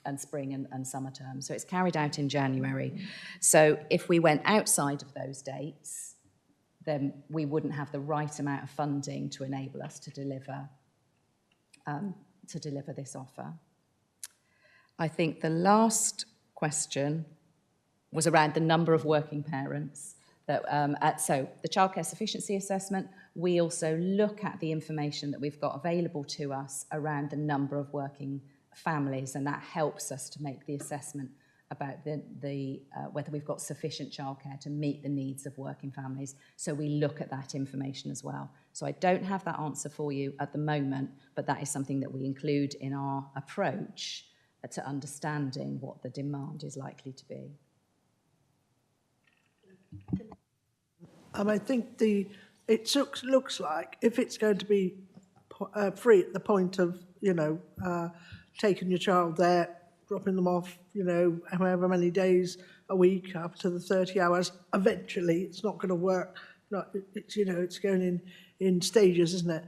and spring and summer term. So it's carried out in January. So if we went outside of those dates, then we wouldn't have the right amount of funding to enable us to deliver this offer. I think the last question was around the number of working parents. So the childcare sufficiency assessment, we also look at the information that we've got available to us around the number of working families, and that helps us to make the assessment about whether we've got sufficient childcare to meet the needs of working families. So we look at that information as well. So I don't have that answer for you at the moment, but that is something that we include in our approach to understanding what the demand is likely to be. I think it looks like if it's going to be free at the point of, taking your child there, dropping them off, however many days a week up to the 30 hours, eventually it's not going to work. It's going in stages, isn't it?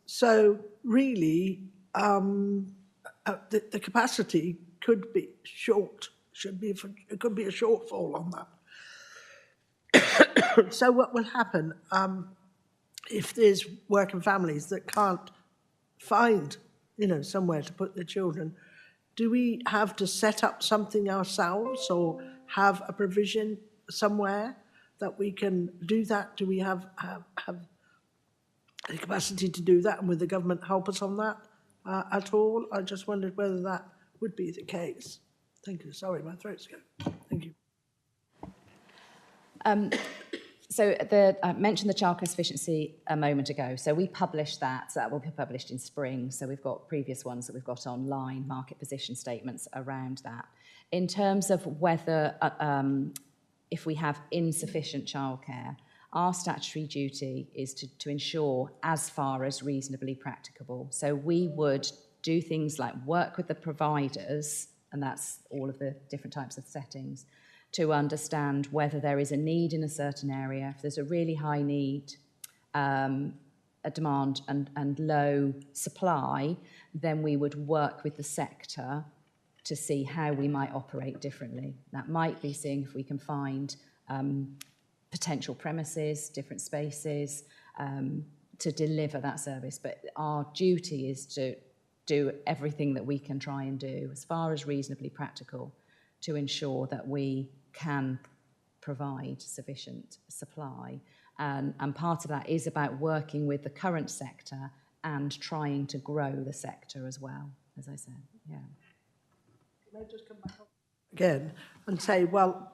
So really, the capacity could be short. It could be a shortfall on that. So what will happen if there's working families that can't find, somewhere to put their children? Do we have to set up something ourselves or have a provision somewhere that we can do that? Do we have the capacity to do that, and would the government help us on that at all? I just wondered whether that would be the case. Thank you. Sorry, my throat's going. Thank you. So I mentioned the childcare sufficiency a moment ago. So we published that. So that will be published in spring. So we've got previous ones that we've got online, market position statements around that. In terms of whether, if we have insufficient childcare, our statutory duty is to ensure as far as reasonably practicable. So we would do things like work with the providers, and that's all of the different types of settings, to understand whether there is a need in a certain area. If there's a really high need, a demand and low supply, then we would work with the sector to see how we might operate differently. That might be seeing if we can find potential premises, different spaces to deliver that service. But our duty is to do everything that we can try and do as far as reasonably practical to ensure that we can provide sufficient supply. And part of that is about working with the current sector and trying to grow the sector as well, as I said, yeah. Can I just come back up again and say, well,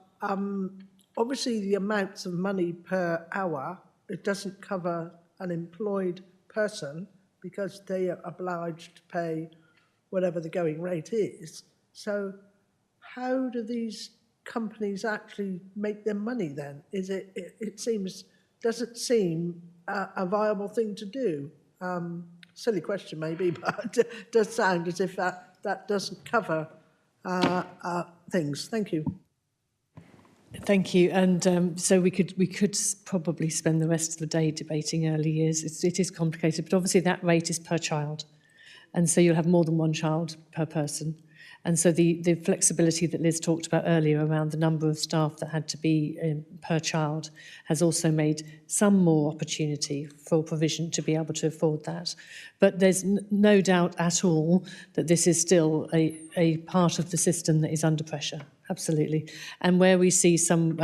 obviously the amounts of money per hour, it doesn't cover an employed person because they are obliged to pay whatever the going rate is. So how do these companies actually make their money then? Does it seem a viable thing to do? Silly question maybe, but it does sound as if that doesn't cover things. Thank you. Thank you. And so we could probably spend the rest of the day debating early years. It is complicated, but obviously that rate is per child. And so you'll have more than one child per person. And so the flexibility that Liz talked about earlier around the number of staff that had to be per child has also made some more opportunity for provision to be able to afford that. But there's no doubt at all that this is still a part of the system that is under pressure. Absolutely. And where we see some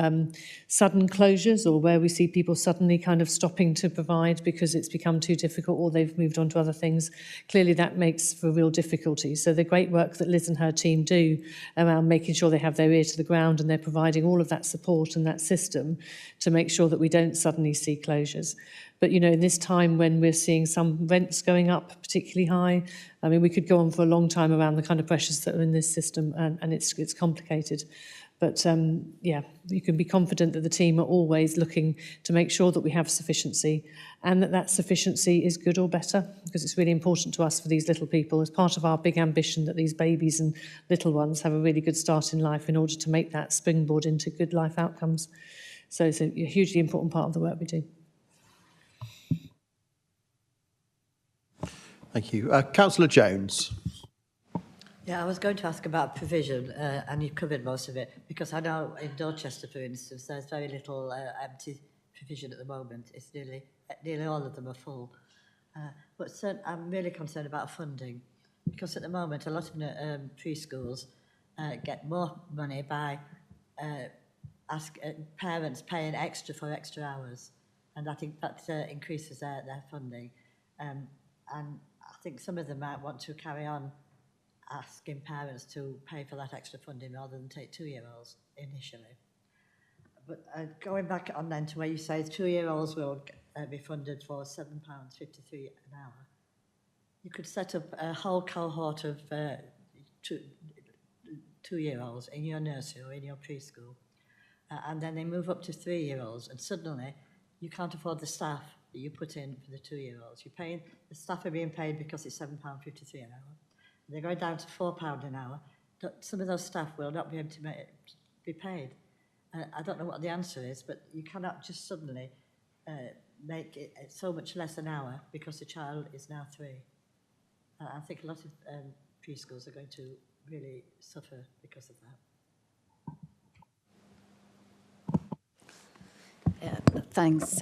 sudden closures or where we see people suddenly kind of stopping to provide because it's become too difficult or they've moved on to other things, clearly that makes for real difficulty. So the great work that Liz and her team do around making sure they have their ear to the ground and they're providing all of that support and that system to make sure that we don't suddenly see closures. But, you know, in this time when we're seeing some rents going up particularly high, I mean, we could go on for a long time around the kind of pressures that are in this system, and it's complicated. But, yeah, you can be confident that the team are always looking to make sure that we have sufficiency and that sufficiency is good or better, because it's really important to us for these little people as part of our big ambition that these babies and little ones have a really good start in life in order to make that springboard into good life outcomes. So it's a hugely important part of the work we do. Thank you. Councillor Jones. Yeah, I was going to ask about provision, and you've covered most of it, because I know in Dorchester, for instance, there's very little empty provision at the moment. It's nearly all of them are full. But I'm really concerned about funding, because at the moment a lot of preschools get more money by parents paying extra for extra hours, and I think that increases their funding. And I think some of them might want to carry on asking parents to pay for that extra funding rather than take 2-year-olds initially. But going back on then to where you say 2-year-olds will be funded for £7.53 an hour, you could set up a whole cohort of 2-year-olds in your nursery or in your preschool, and then they move up to 3-year-olds, and suddenly you can't afford the staff that you put in for the 2-year-olds. The staff are being paid because it's £7.53 an hour. They're going down to £4 an hour. Some of those staff will not be able to be paid. I don't know what the answer is, but you cannot just suddenly make it so much less an hour because the child is now 3. I think a lot of preschools are going to really suffer because of that. Yeah, thanks.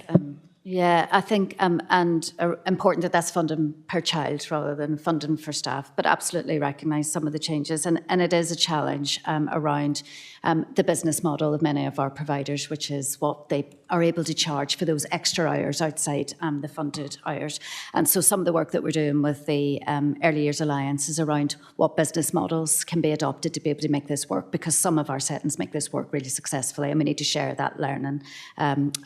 Yeah, I think, and important that that's funding per child rather than funding for staff, but absolutely recognise some of the changes. And it is a challenge around the business model of many of our providers, which is what they are able to charge for those extra hours outside the funded hours. And so some of the work that we're doing with the Early Years Alliance is around what business models can be adopted to be able to make this work, because some of our settings make this work really successfully, and we need to share that learning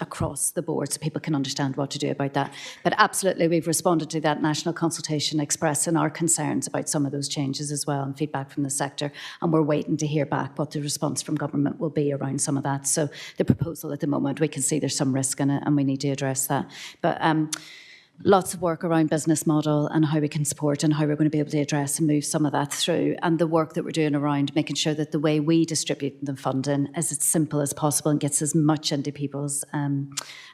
across the board so people can understand what to do about that. But absolutely, we've responded to that national consultation expressing our concerns about some of those changes as well and feedback from the sector, and we're waiting to hear back what the response from government will be around some of that. So the proposal at the moment, we can see there's some risk in it and we need to address that. But lots of work around business model and how we can support and how we're going to be able to address and move some of that through. And the work that we're doing around making sure that the way we distribute the funding is as simple as possible and gets as much into people's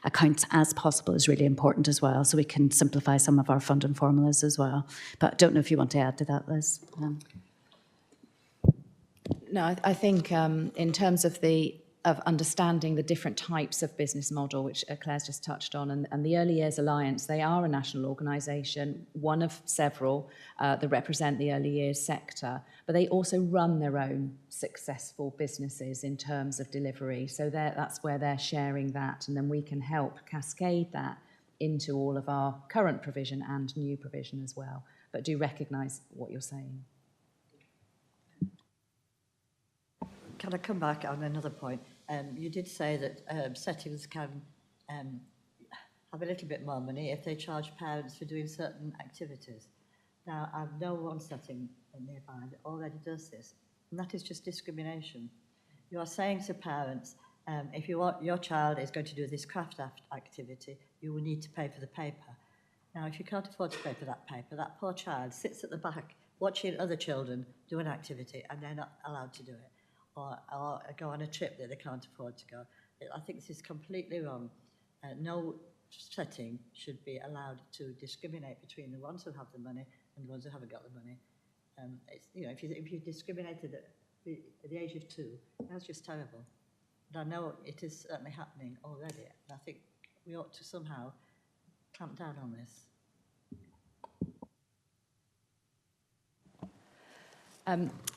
accounts as possible is really important as well. So we can simplify some of our funding formulas as well. But I don't know if you want to add to that, Liz. No, I think in terms of understanding the different types of business model, which Claire's just touched on, and the Early Years Alliance, they are a national organisation, one of several that represent the early years sector, but they also run their own successful businesses in terms of delivery. So that's where they're sharing that, and then we can help cascade that into all of our current provision and new provision as well. But do recognise what you're saying. Can I come back on another point? You did say that settings can have a little bit more money if they charge parents for doing certain activities. Now, I know one setting nearby that already does this, and that is just discrimination. You are saying to parents, if you want, your child is going to do this craft activity, you will need to pay for the paper. Now, if you can't afford to pay for that paper, that poor child sits at the back watching other children do an activity and they're not allowed to do it. Or go on a trip that they can't afford to go. I think this is completely wrong. No setting should be allowed to discriminate between the ones who have the money and the ones who haven't got the money. If you discriminated at the age of 2, that's just terrible. And I know it is certainly happening already. And I think we ought to somehow clamp down on this.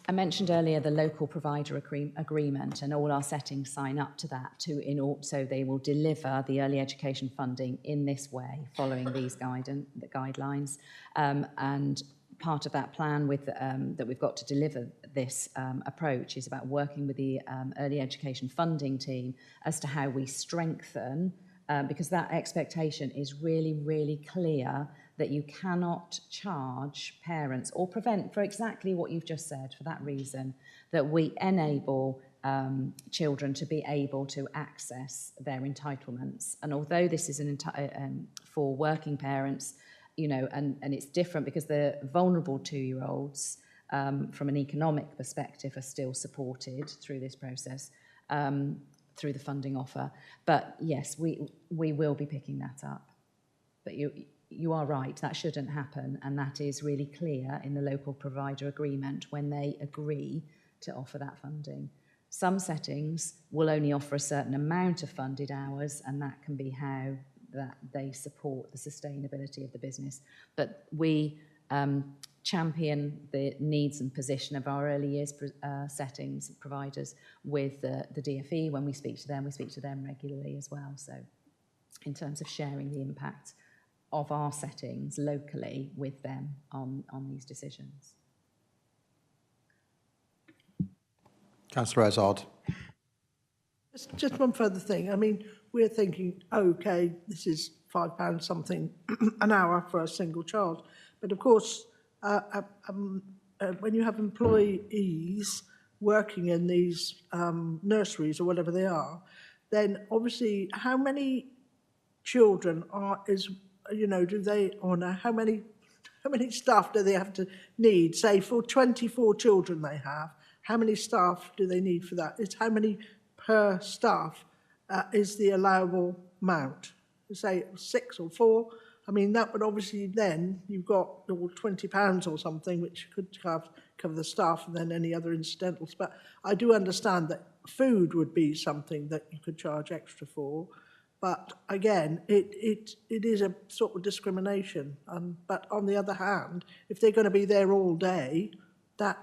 I mentioned earlier the local provider agreement, and all our settings sign up to that so they will deliver the early education funding in this way, following these guidelines. And part of that plan that we've got to deliver this approach is about working with the early education funding team as to how we strengthen, because that expectation is really, really clear, that you cannot charge parents or prevent, for exactly what you've just said, for that reason, that we enable children to be able to access their entitlements. And although this is for working parents, and it's different because the vulnerable 2-year-olds, from an economic perspective, are still supported through this process, through the funding offer. But yes, we will be picking that up. But you are right, that shouldn't happen, and that is really clear in the local provider agreement when they agree to offer that funding. Some settings will only offer a certain amount of funded hours, and that can be how that they support the sustainability of the business. But we champion the needs and position of our early years settings providers with the DFE. When we speak to them regularly as well. So in terms of sharing the impact of our settings locally with them on these decisions. Councillor Azard. Just one further thing. I mean, we're thinking, okay, this is £5 something an hour for a single child. But of course, when you have employees working in these nurseries or whatever they are, then obviously how many children do they honour? How many staff do they have to need? Say for 24 children they have, how many staff do they need for that? It's how many per staff is the allowable amount? Say 6 or 4. I mean, that would obviously then, you've got £20 or something, which could cover the staff and then any other incidentals. But I do understand that food would be something that you could charge extra for. But again, it is a sort of discrimination. But on the other hand, if they're going to be there all day, that's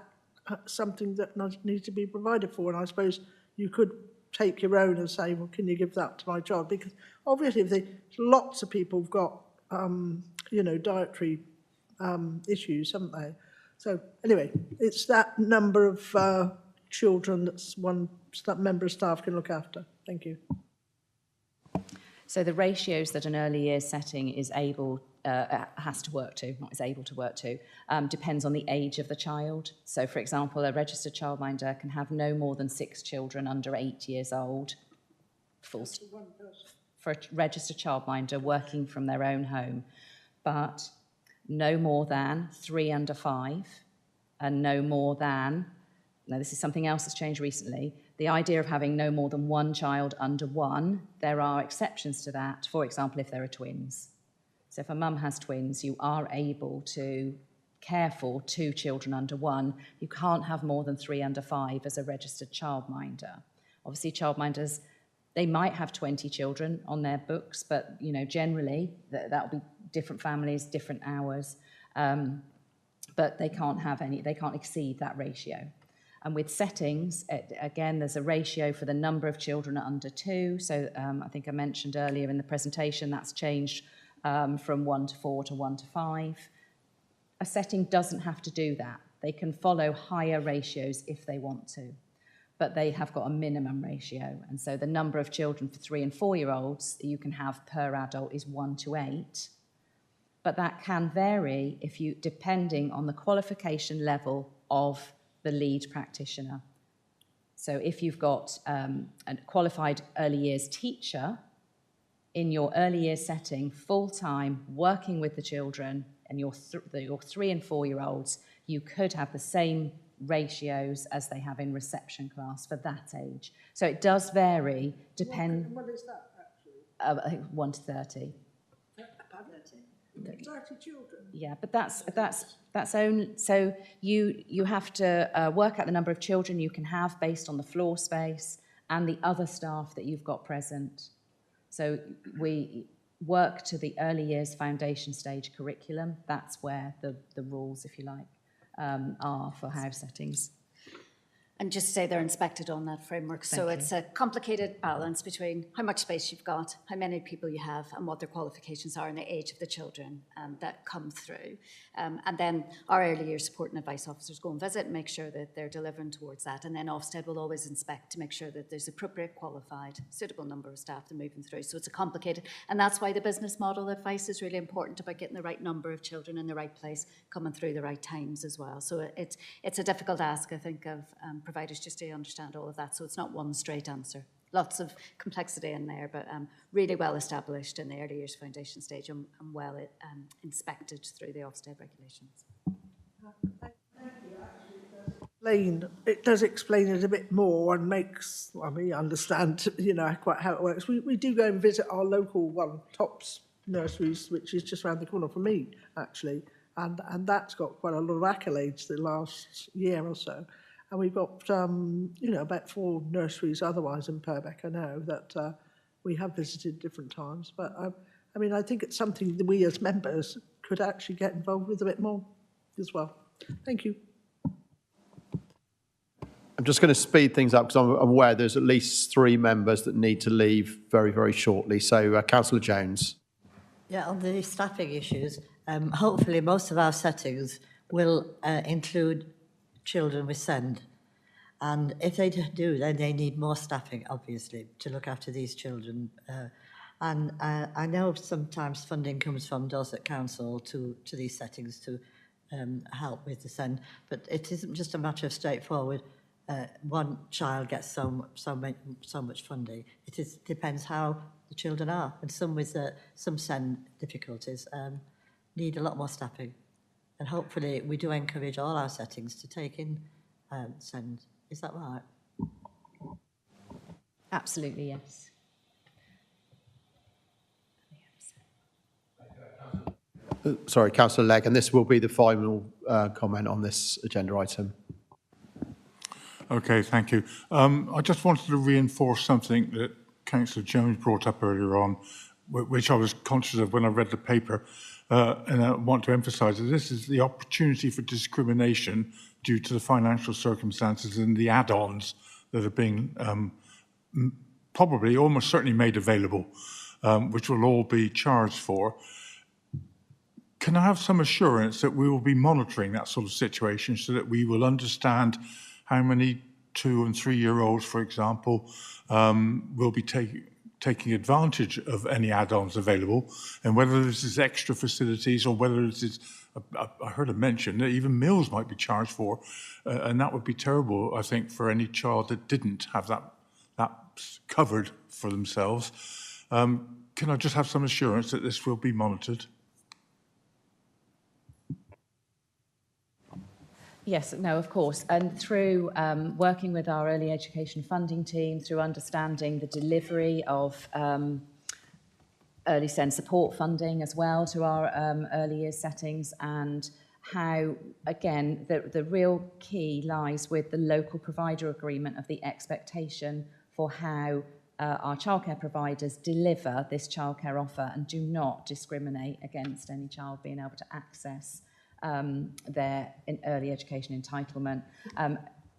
something that needs to be provided for. And I suppose you could take your own and say, well, can you give that to my child? Because obviously, lots of people have got, dietary issues, haven't they? So anyway, it's that number of children that one member of staff can look after. Thank you. So the ratios that an early years setting is able has to work to, not is able to work to, depends on the age of the child. So, for example, a registered childminder can have no more than 6 children under 8 years old. For a registered childminder working from their own home. but no more than 3 under 5 and no more than, now this is something else that's changed recently, the idea of having no more than 1 child under 1, there are exceptions to that, for example, if there are twins. So if a mum has twins, you are able to care for 2 children under 1. You can't have more than 3 under 5 as a registered childminder. Obviously, childminders, they might have 20 children on their books, but generally that'll be different families, different hours, but they can't exceed that ratio. And with settings, again, there's a ratio for the number of children under 2. So I think I mentioned earlier in the presentation that's changed from 1 to 4 to 1 to 5. A setting doesn't have to do that. They can follow higher ratios if they want to, but they have got a minimum ratio. And so the number of children for 3 and 4-year-olds that you can have per adult is 1 to 8. But that can vary depending on the qualification level of the lead practitioner. So if you've got a qualified early years teacher in your early years setting, full-time, working with the children, and your 3 and 4-year-olds, you could have the same ratios as they have in reception class for that age. So it does vary, What is that, actually? I think 1 to 30. 30 children? Yeah, but that's only, so you have to work out the number of children you can have based on the floor space and the other staff that you've got present. So we work to the early years foundation stage curriculum. That's where the rules, if you like, are for house settings. And just to say they're inspected on that framework. So it's a complicated balance between how much space you've got, how many people you have, and what their qualifications are and the age of the children that come through. And then our early years support and advice officers go and visit and make sure that they're delivering towards that. And then Ofsted will always inspect to make sure that there's appropriate, qualified, suitable number of staff that are moving through. So it's a complicated, and that's why the business model advice is really important about getting the right number of children in the right place, coming through the right times as well. So it's a difficult ask, I think, of providers just to understand all of that. So it's not one straight answer. Lots of complexity in there, but really well established in the early years foundation stage and well inspected through the Ofsted regulations. It does explain it a bit more and makes me understand, quite how it works. We do go and visit our local one, Tops Nurseries, which is just around the corner from me, actually, and that's got quite a lot of accolades the last year or so. And we've got, about 4 nurseries otherwise in Purbeck, I know, that we have visited different times. But, I think it's something that we as members could actually get involved with a bit more as well. Thank you. I'm just going to speed things up because I'm aware there's at least 3 members that need to leave very, very shortly. So, Councillor Jones. Yeah, on the staffing issues, hopefully most of our settings will include children with SEND. And if they do, then they need more staffing, obviously, to look after these children. And I know sometimes funding comes from Dorset Council to these settings to help with the SEND, but it isn't just a matter of straightforward, one child gets so much funding. It depends how the children are, and some with some SEND difficulties need a lot more staffing. And hopefully we do encourage all our settings to take in SEND. Is that right? Absolutely, yes. Sorry, Councillor Legg, and this will be the final comment on this agenda item. Okay, thank you. I just wanted to reinforce something that Councillor Jones brought up earlier on, which I was conscious of when I read the paper. And I want to emphasise that this is the opportunity for discrimination due to the financial circumstances and the add-ons that are being probably almost certainly made available, which will all be charged for. Can I have some assurance that we will be monitoring that sort of situation so that we will understand how many 2- and 3-year-olds, for example, will be taking advantage of any add-ons available, and whether this is extra facilities or whether this is, I heard a mention that even meals might be charged for, and that would be terrible, I think, for any child that didn't have that covered for themselves. Can I just have some assurance that this will be monitored? Yes, no, of course. And through working with our early education funding team, through understanding the delivery of early SEND support funding as well to our early years settings, and how, again, the real key lies with the local provider agreement of the expectation for how our childcare providers deliver this childcare offer and do not discriminate against any child being able to access their early education entitlement.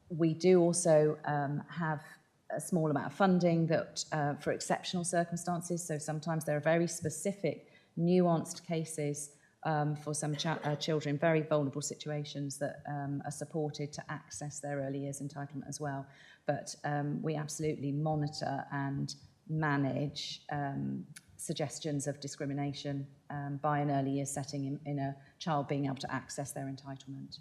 We do also have a small amount of funding that for exceptional circumstances. So sometimes there are very specific, nuanced cases for some children in very vulnerable situations that are supported to access their early years entitlement as well. But we absolutely monitor and manage suggestions of discrimination by an early years setting in a child being able to access their entitlement.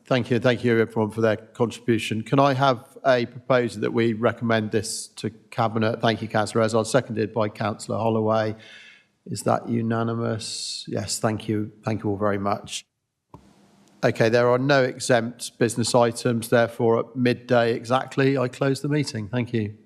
Thank you everyone for their contribution. Can I have a proposal that we recommend this to Cabinet? Thank you, Councillor Ezard, seconded by Councillor Holloway. Is that unanimous? Yes, thank you. Thank you all very much. Okay, there are no exempt business items, therefore at midday exactly, I close the meeting. Thank you.